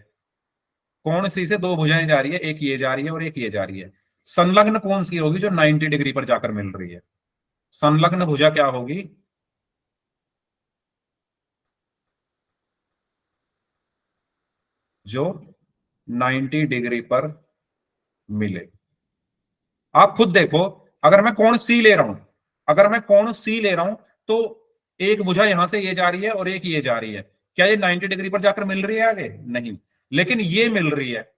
कोण सी से दो भुजाएं जा रही है, एक ये जा रही है और एक ये जा रही है। संलग्न कौन सी होगी जो 90 डिग्री पर जाकर मिल रही है? संलग्न भुजा क्या होगी? जो 90 डिग्री पर मिले। आप खुद देखो, अगर मैं कोण सी ले रहा हूं, अगर मैं कोण सी ले रहा हूं, तो एक भुजा यहां से ये जा रही है और एक ये जा रही है। क्या ये 90 डिग्री पर जाकर मिल रही है आगे? नहीं। लेकिन ये मिल रही है,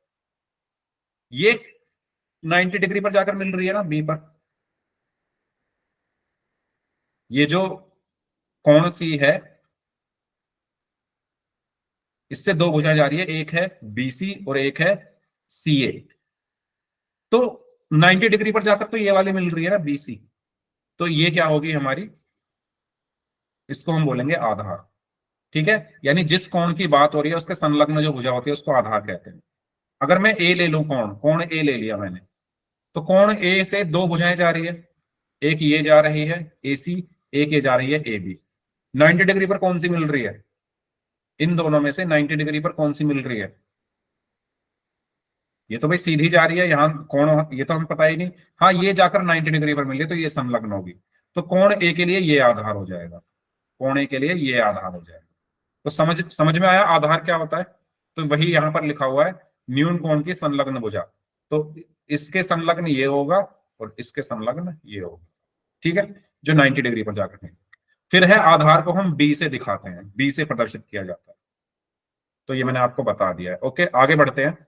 ये 90 डिग्री पर जाकर मिल रही है ना बी पर। ये जो कोण सी है, इससे दो भुजाएं जा रही है, एक है बीसी और एक है सीए। तो 90 डिग्री पर जाकर तो ये वाली मिल रही है ना बीसी। तो ये क्या होगी हमारी? इसको हम बोलेंगे आधार। ठीक है, यानी जिस कोण की बात हो रही है उसके संलग्न जो भुजा होती है उसको आधार कहते हैं। अगर मैं ए ले लूं, कोण कोण ए ले लिया मैंने, तो कोण ए से दो भुजाएं जा रही है, एक ये जा रही है ए सी, एक ये जा रही है ए बी। 90 डिग्री पर कौन सी मिल रही है? इन दोनों में से 90 डिग्री पर कौन सी मिल रही है? ये तो भाई सीधी जा रही है, यहाँ कोण ये तो हमें पता ही नहीं। हाँ, ये जाकर 90 डिग्री पर मिल रही है तो ये संलग्न होगी। तो कोण ए के लिए ये आधार हो जाएगा, कोण ए के लिए ये आधार हो जाएगा। तो समझ समझ में आया आधार क्या होता है? तो वही यहां पर लिखा हुआ है, न्यून कोण की संलग्न भुजा। तो इसके संलग्न ये होगा और इसके संलग्न ये होगा। ठीक है, जो 90 डिग्री पर जाकर है। फिर है आधार को हम बी से दिखाते हैं, बी से प्रदर्शित किया जाता है। तो ये मैंने आपको बता दिया है। ओके, आगे बढ़ते हैं।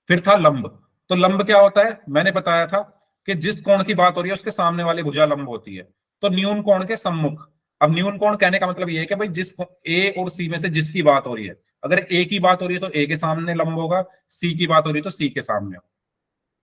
फिर था लंब। तो लंब क्या होता है? मैंने बताया था कि जिस कोण की बात हो रही है उसके सामने वाली भुजा लंब होती है। तो न्यून कोण के सम्मुख। अब न्यून कोण कहने का मतलब ये है कि भाई जिस ए और सी में से जिसकी बात हो रही है, अगर ए की बात हो रही है तो ए के सामने लंब होगा, सी की बात हो रही है तो सी के सामने।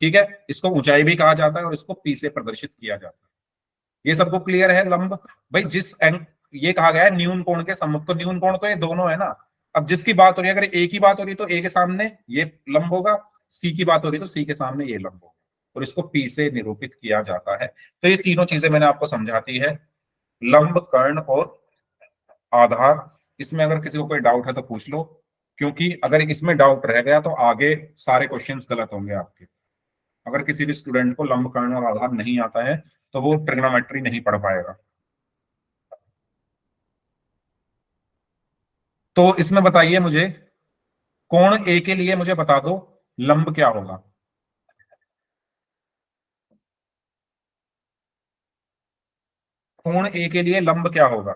ठीक है, इसको ऊंचाई भी कहा जाता है और इसको पी से प्रदर्शित किया जाता है। ये सबको क्लियर है? लंब भाई जिस एंग ये कहा गया है न्यून कोण के सम्मुख, तो न्यून कोण तो ये दोनों है ना। अब जिसकी बात हो रही है, अगर ए की बात हो रही है तो ए के सामने ये लंब होगा, सी की बात हो रही है तो सी के सामने ये लंब होगा, और इसको पी से निरूपित किया जाता है। तो ये तीनों चीजें मैंने आपको समझाती है, लंब, कर्ण और आधार। इसमें अगर किसी को कोई डाउट है तो पूछ लो, क्योंकि अगर इसमें डाउट रह गया तो आगे सारे क्वेश्चंस गलत होंगे आपके। अगर किसी भी स्टूडेंट को लंब, कर्ण और आधार नहीं आता है तो वो ट्रिग्नोमेट्री नहीं पढ़ पाएगा। तो इसमें बताइए मुझे, कोण ए के लिए मुझे बता दो लंब क्या होगा? कोण ए के लिए लंब क्या होगा?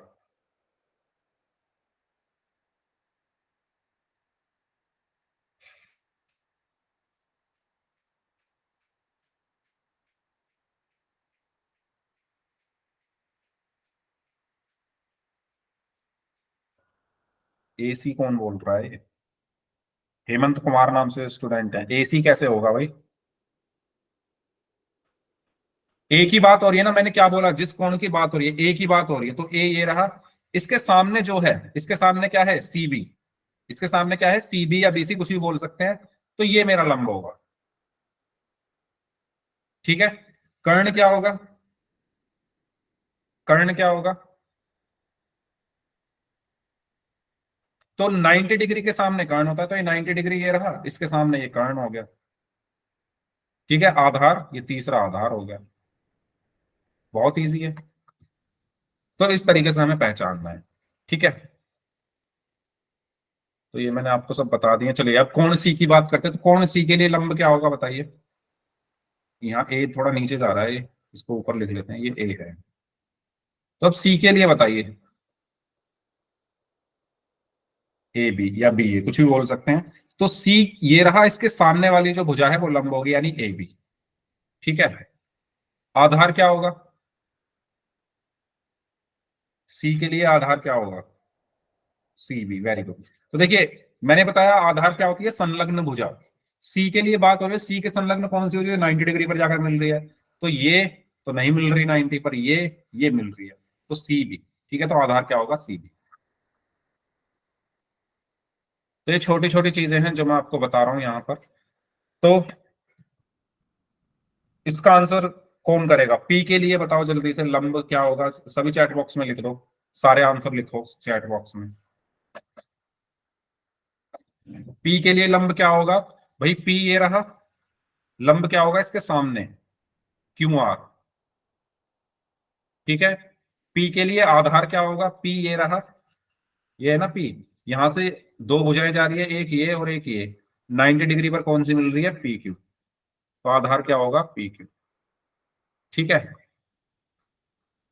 एसी कौन बोल रहा है? हेमंत कुमार नाम से स्टूडेंट है, एसी कैसे होगा भाई? ए की बात हो रही है ना, मैंने क्या बोला, जिस कोण की बात हो रही है, ए की बात हो रही है, तो ए ये रहा। इसके सामने जो है, इसके सामने क्या है? सीबी। इसके सामने क्या है? सीबी या बीसी, कुछ भी बोल सकते हैं। तो ये मेरा लंब होगा। ठीक है, कर्ण क्या होगा? कर्ण क्या होगा? तो 90 डिग्री के सामने कर्ण होता है, तो ये 90 डिग्री ये रहा, इसके सामने ये कर्ण हो गया। ठीक है, आधार, ये तीसरा आधार हो गया। बहुत इजी है। तो इस तरीके से हमें पहचानना है। ठीक है, तो ये मैंने आपको सब बता दिया। चलिए अब कोण सी की बात करते हैं। तो कोण सी के लिए लंब क्या होगा बताइए? यहाँ ए थोड़ा नीचे जा रहा है, इसको ऊपर लिख लेते हैं, ये ए है। तो अब सी के लिए बताइए, ए बी या बी ए, कुछ भी बोल सकते हैं। तो सी ये रहा, इसके सामने वाली जो भुजा है वो लंब होगी, यानी ए बी। ठीक है, आधार क्या होगा? सी के लिए आधार क्या होगा? C B, very good. तो देखिए, मैंने बताया आधार क्या होती है? संलग्न भुजा। सी के लिए बात हो रही है, सी के संलग्न कौन सी होती है? 90 डिग्री पर जाकर मिल रही है। तो ये तो नहीं मिल रही 90 पर, ये मिल रही है, तो सी बी। ठीक है, तो आधार क्या होगा? C B. तो ये छोटी छोटी चीजें हैं जो मैं आपको बता रहा हूं यहाँ पर। तो इसका आंसर कौन करेगा? पी के लिए बताओ जल्दी से, लंब क्या होगा? सभी चैट बॉक्स में लिख दो, सारे आंसर लिखो चैट बॉक्स में। पी के लिए लंब क्या होगा भाई? पी ये रहा, लंब क्या होगा इसके सामने? Q R. ठीक है। पी के लिए आधार क्या होगा? पी ये रहा, ये है ना पी। यहां से दो भुजाएं जा रही है, एक ये और एक ये। 90 डिग्री पर कौन सी मिल रही है? P Q. तो आधार क्या होगा? P Q. ठीक है।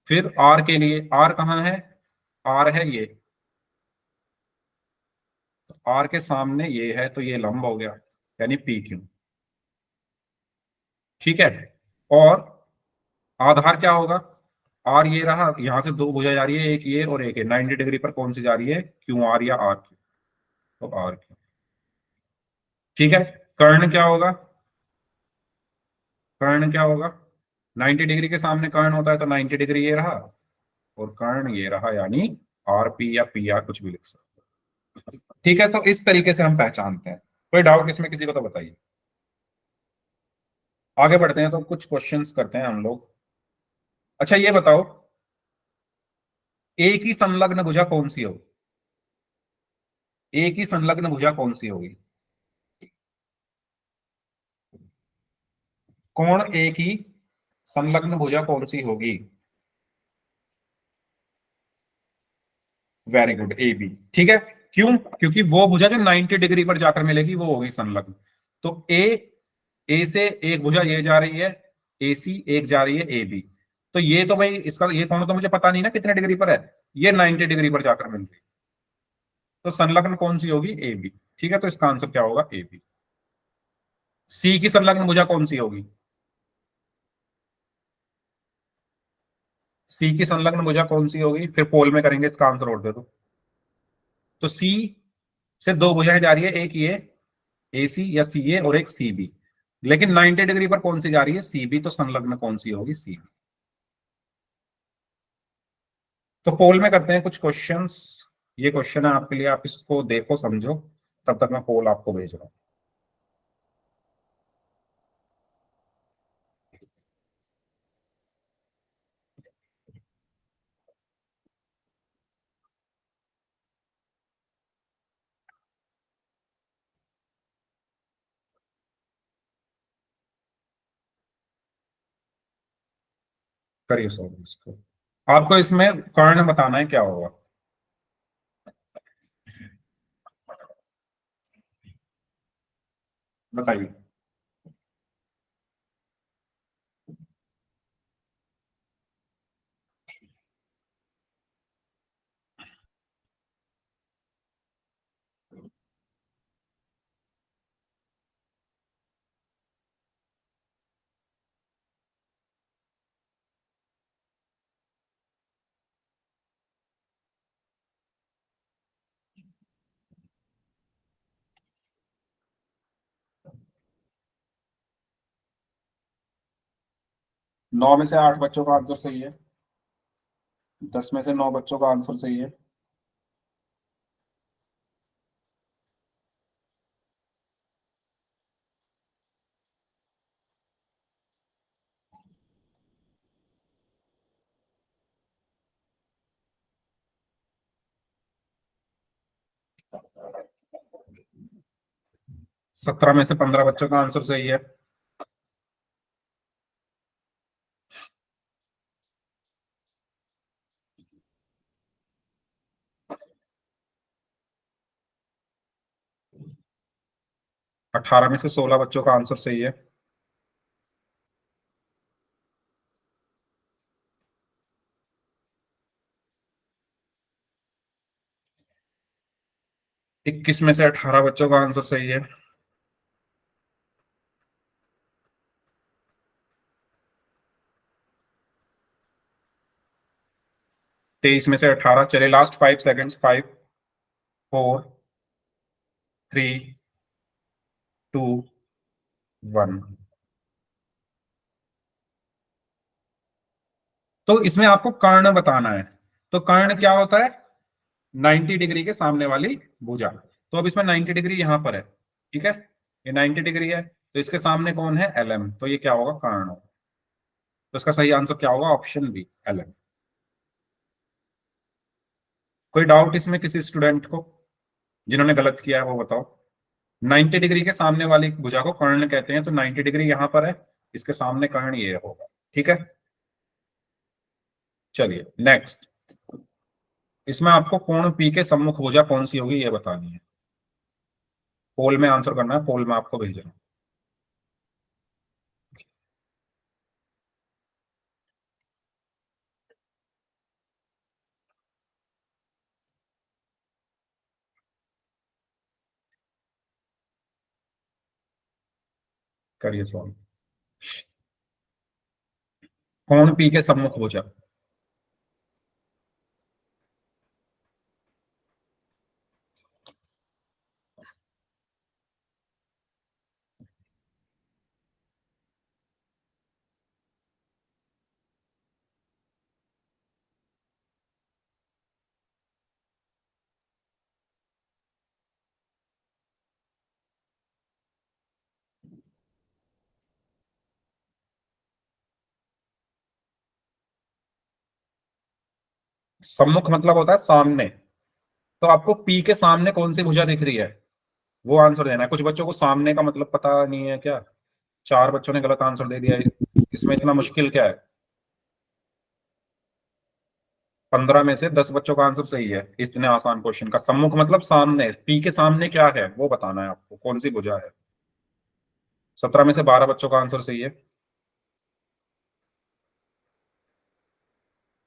फिर आर के लिए, आर कहाँ है? आर है ये, आर के सामने ये है, तो ये लंब हो गया, यानी पी क्यू। ठीक है। और आधार क्या होगा? आर ये रहा, यहां से दो भुजा जा रही है, एक ये और एक ये। 90 डिग्री पर कौन सी जा रही है? क्यू आर या आर क्यू। तो आर क्यू। ठीक है। कर्ण क्या होगा? कर्ण क्या होगा? 90 डिग्री के सामने कर्ण होता है, तो 90 डिग्री ये रहा और कर्ण ये रहा, यानी आर पी या पी आर, कुछ भी लिख सकते हो। ठीक है, तो इस तरीके से हम पहचानते हैं। कोई डाउट इसमें किसी को तो बताइए। आगे बढ़ते हैं, तो कुछ क्वेश्चंस करते हैं हम लोग। अच्छा ये बताओ, एक ही संलग्न भुजा कौन सी होगी? एक ही संलग्न भुजा कौन सी होगी? कोण एक ही संलग्न भुजा कौन सी होगी? Very good, A B. ठीक है। क्यों? क्योंकि वो भुजा जो 90 डिग्री पर जाकर मिलेगी वो होगी संलग्न। तो ए से एक भुजा ये जा रही है, ए सी, एक जा रही है ए बी। तो ये तो भाई इसका ये कोण तो मुझे पता नहीं ना कितने डिग्री पर है, ये 90 डिग्री पर जाकर मिल रही है। तो संलग्न कौन सी होगी? A B. ठीक है, तो इसका आंसर क्या होगा? A B. सी की संलग्न भुजा कौन सी होगी? सी की संलग्न भुजा कौन सी होगी? फिर पोल में करेंगे, इसका आंसर और दे दो। तो सी से दो भुजाएं जा रही है, एक ये ए सी या सी ए और एक सी बी। लेकिन 90 डिग्री पर कौन सी जा रही है? C B. तो संलग्न कौन सी होगी? C B. तो पोल में करते हैं कुछ क्वेश्चंस। ये क्वेश्चन है आपके लिए, आप इसको देखो समझो, तब तक मैं पोल आपको भेज रहा हूं। करिए सॉल्व इसको। आपको इसमें कर्ण बताना है क्या होगा। बताइए। नौ में से 8 बच्चों का आंसर सही है, 10 में से 9 बच्चों का आंसर सही है। सत्रह में से 15 बच्चों का आंसर सही है। अठारह में से 16 बच्चों का आंसर सही है। 21 में से 18 बच्चों का आंसर सही है। 23 में से 18। चले लास्ट 5 सेकेंड्स। 5, 4, 3, 2, 1। तो इसमें आपको कर्ण बताना है। तो कर्ण क्या होता है? 90 डिग्री के सामने वाली भुजा। तो अब इसमें 90 डिग्री यहां पर है, ठीक है, ये 90 डिग्री है। तो इसके सामने कौन है, LM, तो ये क्या होगा, कर्ण। तो इसका सही आंसर क्या होगा, ऑप्शन बी, LM। कोई डाउट इसमें किसी स्टूडेंट को, जिन्होंने गलत किया है वो बताओ। 90 डिग्री के सामने वाली भुजा को कर्ण कहते हैं, तो 90 डिग्री यहां पर है, इसके सामने कर्ण ये होगा। ठीक है, चलिए नेक्स्ट। इसमें आपको कोण पी के सम्मुख भुजा कौन सी होगी ये बतानी है। पोल में आंसर करना है, पोल में आपको भेजना है। करिए सॉल्व। कोण पी के सम्मुख भुजा। सम्मुख मतलब होता है सामने, तो आपको पी के सामने कौन सी भुजा दिख रही है वो आंसर देना है। कुछ बच्चों को सामने का मतलब पता नहीं है क्या, 4 बच्चों ने गलत आंसर दे दिया। इसमें इतना मुश्किल क्या है, 15 में से 10 बच्चों का आंसर सही है इतने आसान क्वेश्चन का। सम्मुख मतलब सामने, पी के सामने क्या है वो बताना है आपको, कौन सी भुजा है। 17 में से 12 बच्चों का आंसर सही है,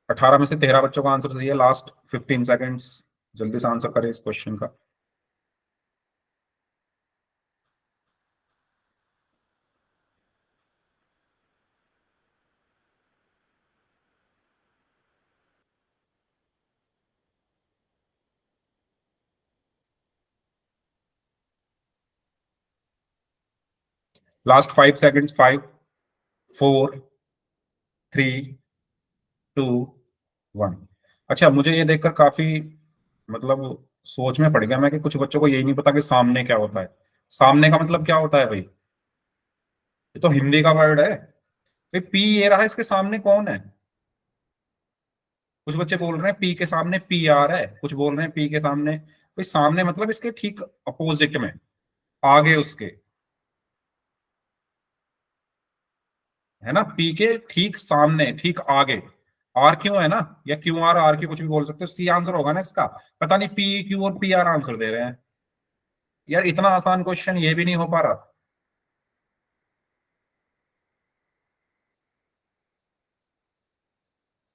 18 में से 13 बच्चों का आंसर सही है। लास्ट 15 सेकेंड्स, जल्दी से आंसर करें इस क्वेश्चन का। Last 5 seconds, 5, 4, 3, 2, 1। अच्छा, मुझे ये देखकर काफी मतलब सोच में पड़ गया मैं कि कुछ बच्चों को यही नहीं पता कि सामने क्या होता है। सामने का मतलब क्या होता है भाई, ये तो हिंदी का वर्ड है भाई। पी ये रहा, इसके सामने कौन है। कुछ बच्चे बोल रहे हैं पी के सामने PR है, कुछ बोल रहे हैं पी के सामने, कोई सामने मतलब इसके ठीक अपोजिट में, आगे उसके, है ना, पी के ठीक सामने, ठीक आगे। आर क्यों है ना, या QR RQ कुछ भी बोल सकते हो, सी आंसर होगा ना इसका। पता नहीं PQ और PR आंसर दे रहे हैं यार, इतना आसान क्वेश्चन ये भी नहीं हो पा रहा।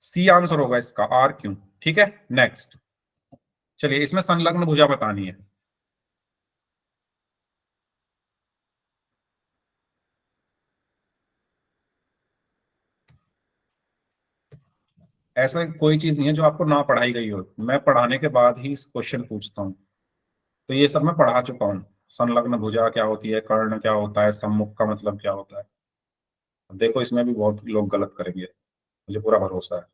सी आंसर होगा इसका, RQ। ठीक है, नेक्स्ट। चलिए, इसमें संलग्न भुजा बतानी है। ऐसा कोई चीज नहीं है जो आपको ना पढ़ाई गई हो, मैं पढ़ाने के बाद ही इस क्वेश्चन पूछता हूँ। तो ये सब मैं पढ़ा चुका हूँ। संलग्न भुजा क्या होती है, कर्ण क्या होता है, सम्मुख का मतलब क्या होता है। देखो, इसमें भी बहुत लोग गलत करेंगे, मुझे पूरा भरोसा है।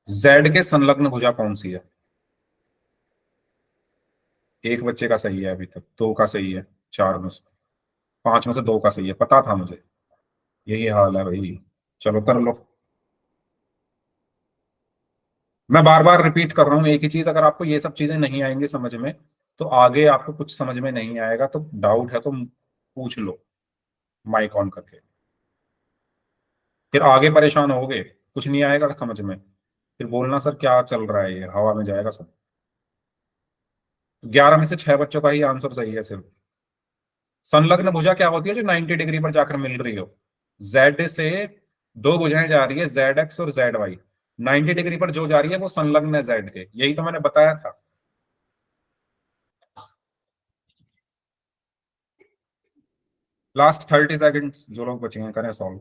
जेड के संलग्न भुजा कौन सी है। एक बच्चे का सही है अभी तक, दो का सही है, 4 में से, 5 में से 2 का सही है, पता था मुझे। यही हाल है भाई। चलो कर लो। मैं बार बार रिपीट कर रहा हूँ एक ही चीज, अगर आपको ये सब चीजें नहीं आएंगी समझ में, तो आगे आपको कुछ समझ में नहीं आएगा। तो डाउट है तो पूछ लो माइक ऑन करके, फिर आगे परेशान होगे, कुछ नहीं आएगा समझ में, फिर बोलना सर क्या चल रहा है, ये हवा में जाएगा सब। 11 में से 6 बच्चों का ही आंसर सही है सिर्फ। संलग्न भुजा क्या होती है, जो 90 डिग्री पर जाकर मिल रही हो। जेड से दो भुजाएं जा रही है, ZX और ZY, 90 डिग्री पर जो जा रही है वो संलग्न है जेड के, यही तो मैंने बताया था। लास्ट 30 सेकेंड्स, जो लोग बचे हैं करें सॉल्व।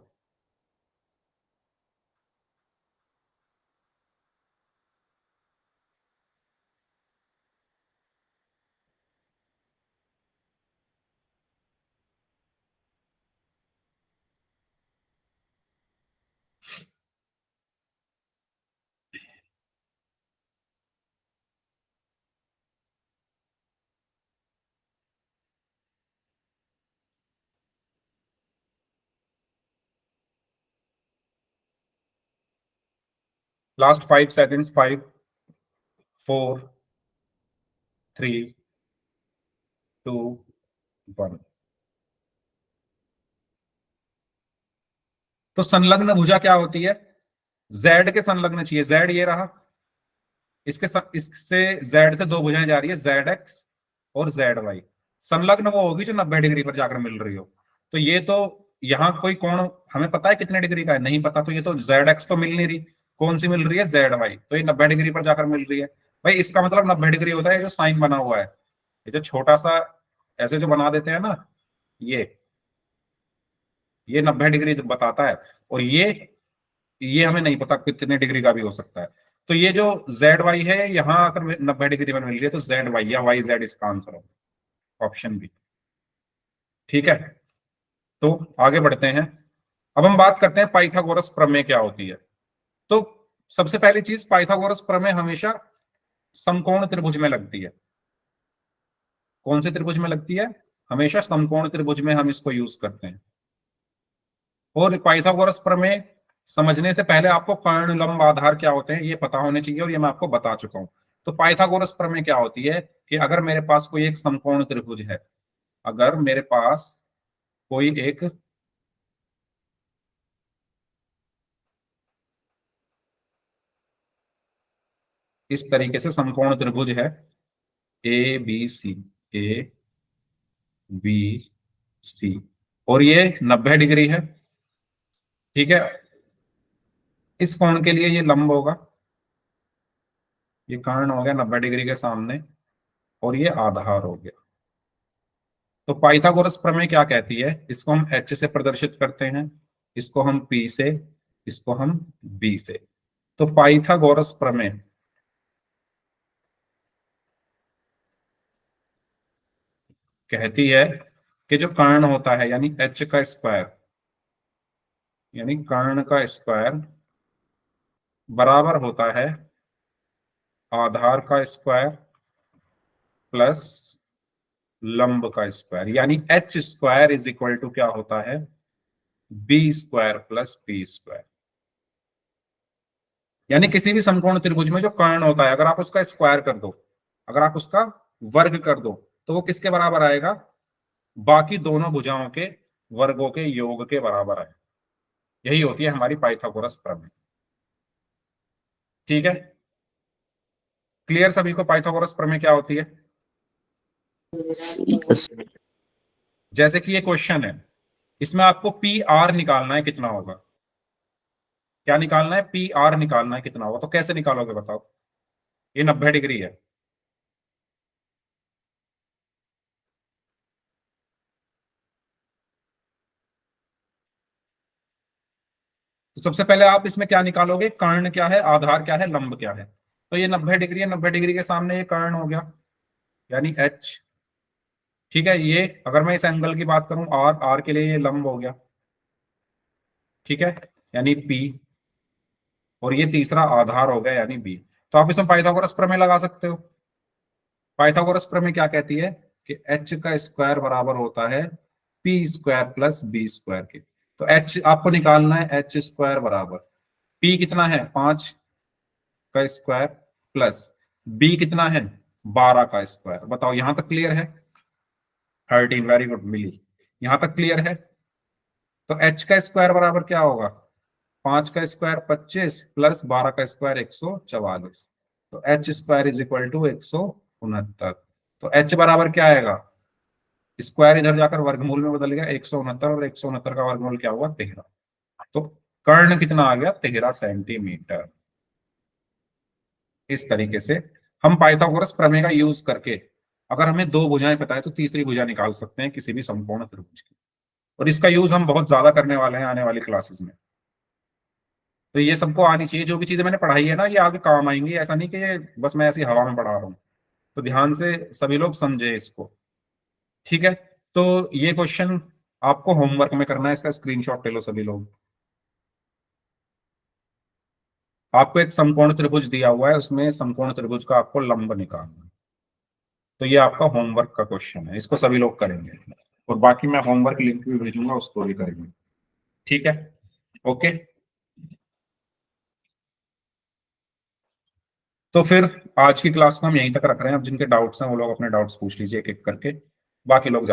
Last 5 seconds, 5 4 3 2 1। तो संलग्न भुजा क्या होती है? जेड के संलग्न चाहिए, जेड ये रहा, इससे जेड से दो भुजाएं जा रही है, जेड एक्स और जेड वाई। संलग्न वो होगी जो 90 डिग्री पर जाकर मिल रही हो। तो ये तो यहाँ कोई कोण हमें पता है कितने डिग्री का है? नहीं पता। तो ये तो जेड एक्स तो मिल नहीं रही, कौन सी मिल रही है? Z Y. तो ये 90 डिग्री पर जाकर मिल रही है। भाई इसका मतलब 90 डिग्री होता है जो साइन बना हुआ है, ये जो छोटा सा ऐसे जो बना देते हैं ना, ये 90 डिग्री बताता है। और ये हमें नहीं पता कितने डिग्री का भी हो सकता है। तो ये जो जेड वाई है यहां आकर 90 डिग्री पर मिल रही है, तो जेड वाई या वाई जेड इसका आंसर होगा, ऑप्शन बी। ठीक है, तो आगे बढ़ते हैं। अब हम बात करते हैं पाइथागोरस प्रमेय क्या होती है। तो सबसे पहली चीज, पाइथागोरस प्रमेय हमेशा समकोण त्रिभुज में लगती है। कौन से त्रिभुज में लगती है? हमेशा समकोण त्रिभुज में हम इसको यूज करते हैं। और पाइथागोरस प्रमेय समझने से पहले आपको कर्ण, लंब, आधार क्या होते हैं ये पता होने चाहिए, और ये मैं आपको बता चुका हूं। तो पाइथागोरस प्रमेय क्या होती है कि अगर मेरे पास कोई एक समकोण त्रिभुज है, अगर मेरे पास कोई एक इस तरीके से समकोण त्रिभुज है, A B C, A B C, और ये 90 डिग्री है, ठीक है। इस कोण के लिए ये लंब होगा, ये कर्ण हो गया 90 डिग्री के सामने, और ये आधार हो गया। तो पाइथागोरस प्रमेय क्या कहती है? इसको हम एच से प्रदर्शित करते हैं, इसको हम पी से, इसको हम बी से। तो पाइथागोरस प्रमेय कहती है कि जो कर्ण होता है यानी एच का स्क्वायर, यानी कर्ण का स्क्वायर बराबर होता है आधार का स्क्वायर प्लस लंब का स्क्वायर, यानी H square is equal to क्या होता है? B square plus P square. यानी किसी भी समकोण त्रिभुज में जो कर्ण होता है, अगर आप उसका स्क्वायर कर दो, अगर आप उसका वर्ग कर दो, तो वो किसके बराबर आएगा? बाकी दोनों भुजाओं के वर्गों के योग के बराबर आएगा। यही होती है हमारी पाइथागोरस प्रमेय। ठीक है, क्लियर सभी को पाइथागोरस प्रमेय क्या होती है? जैसे कि ये क्वेश्चन है, इसमें आपको पी आर निकालना है, कितना होगा? क्या निकालना है? पी आर निकालना है, कितना होगा? तो कैसे निकालोगे बताओ? ये 90 डिग्री है, तो सबसे पहले आप इसमें क्या निकालोगे? कर्ण क्या है, आधार क्या है, लंब क्या है। तो ये 90 डिग्री है, 90 डिग्री के सामने ये कर्ण हो गया यानी एच। ठीक है, ये अगर मैं इस एंगल की बात करूं आर, आर के लिए ये लंब हो गया, ठीक है, यानी पी। और ये तीसरा आधार हो गया यानी बी। तो आप इसमें पाइथागोरस प्रमेय लगा सकते हो। पाइथागोरस प्रमेय क्या कहती है कि एच का स्क्वायर बराबर होता है P square plus B square के। तो एच आपको निकालना है, एच स्क्वायर बराबर पी कितना है? 5 का स्क्वायर प्लस बी कितना है? 12 का स्क्वायर। बताओ यहां तक क्लियर है? 13, वेरी गुड मिली, यहां तक क्लियर है। तो एच का स्क्वायर बराबर क्या होगा? 5 का स्क्वायर 25 प्लस 12 का स्क्वायर 144। तो H square is equal to 169। तो एच बराबर क्या आएगा? स्क्वायर इधर जाकर वर्गमूल में बदल गया, 169, और 169 का वर्गमूल क्या हुआ? 13। तो कर्ण कितना आ गया? 13 सेंटीमीटर। इस तरीके से हम पाइथागोरस प्रमेय का यूज करके, अगर हमें दो भुजाएं पता है तो तीसरी भुजा निकाल सकते हैं किसी भी समकोण त्रिभुज की। और इसका यूज हम बहुत ज्यादा करने वाले हैं आने वाली क्लासेस में। तो ये सबको आनी चाहिए, जो भी चीजें मैंने पढ़ाई है ना ये आगे काम आएंगी, ऐसा नहीं कि ये बस मैं ऐसी हवा में पढ़ा रहा हूँ। तो ध्यान से सभी लोग समझे इसको, ठीक है। तो ये क्वेश्चन आपको होमवर्क में करना है, इसका स्क्रीनशॉट ले लो सभी लोग। आपको एक समकोण त्रिभुज दिया हुआ है, उसमें समकोण त्रिभुज का आपको लंब निकालना है। तो ये आपका होमवर्क का क्वेश्चन है, इसको सभी लोग करेंगे। और बाकी मैं होमवर्क लिंक भी भेजूंगा, उसको भी करेंगे, ठीक है। ओके। तो फिर आज की क्लास को हम यहीं तक रख रहे हैं। अब जिनके डाउट्स हैं वो लोग अपने डाउट्स पूछ लीजिए एक एक करके, बाकी लोग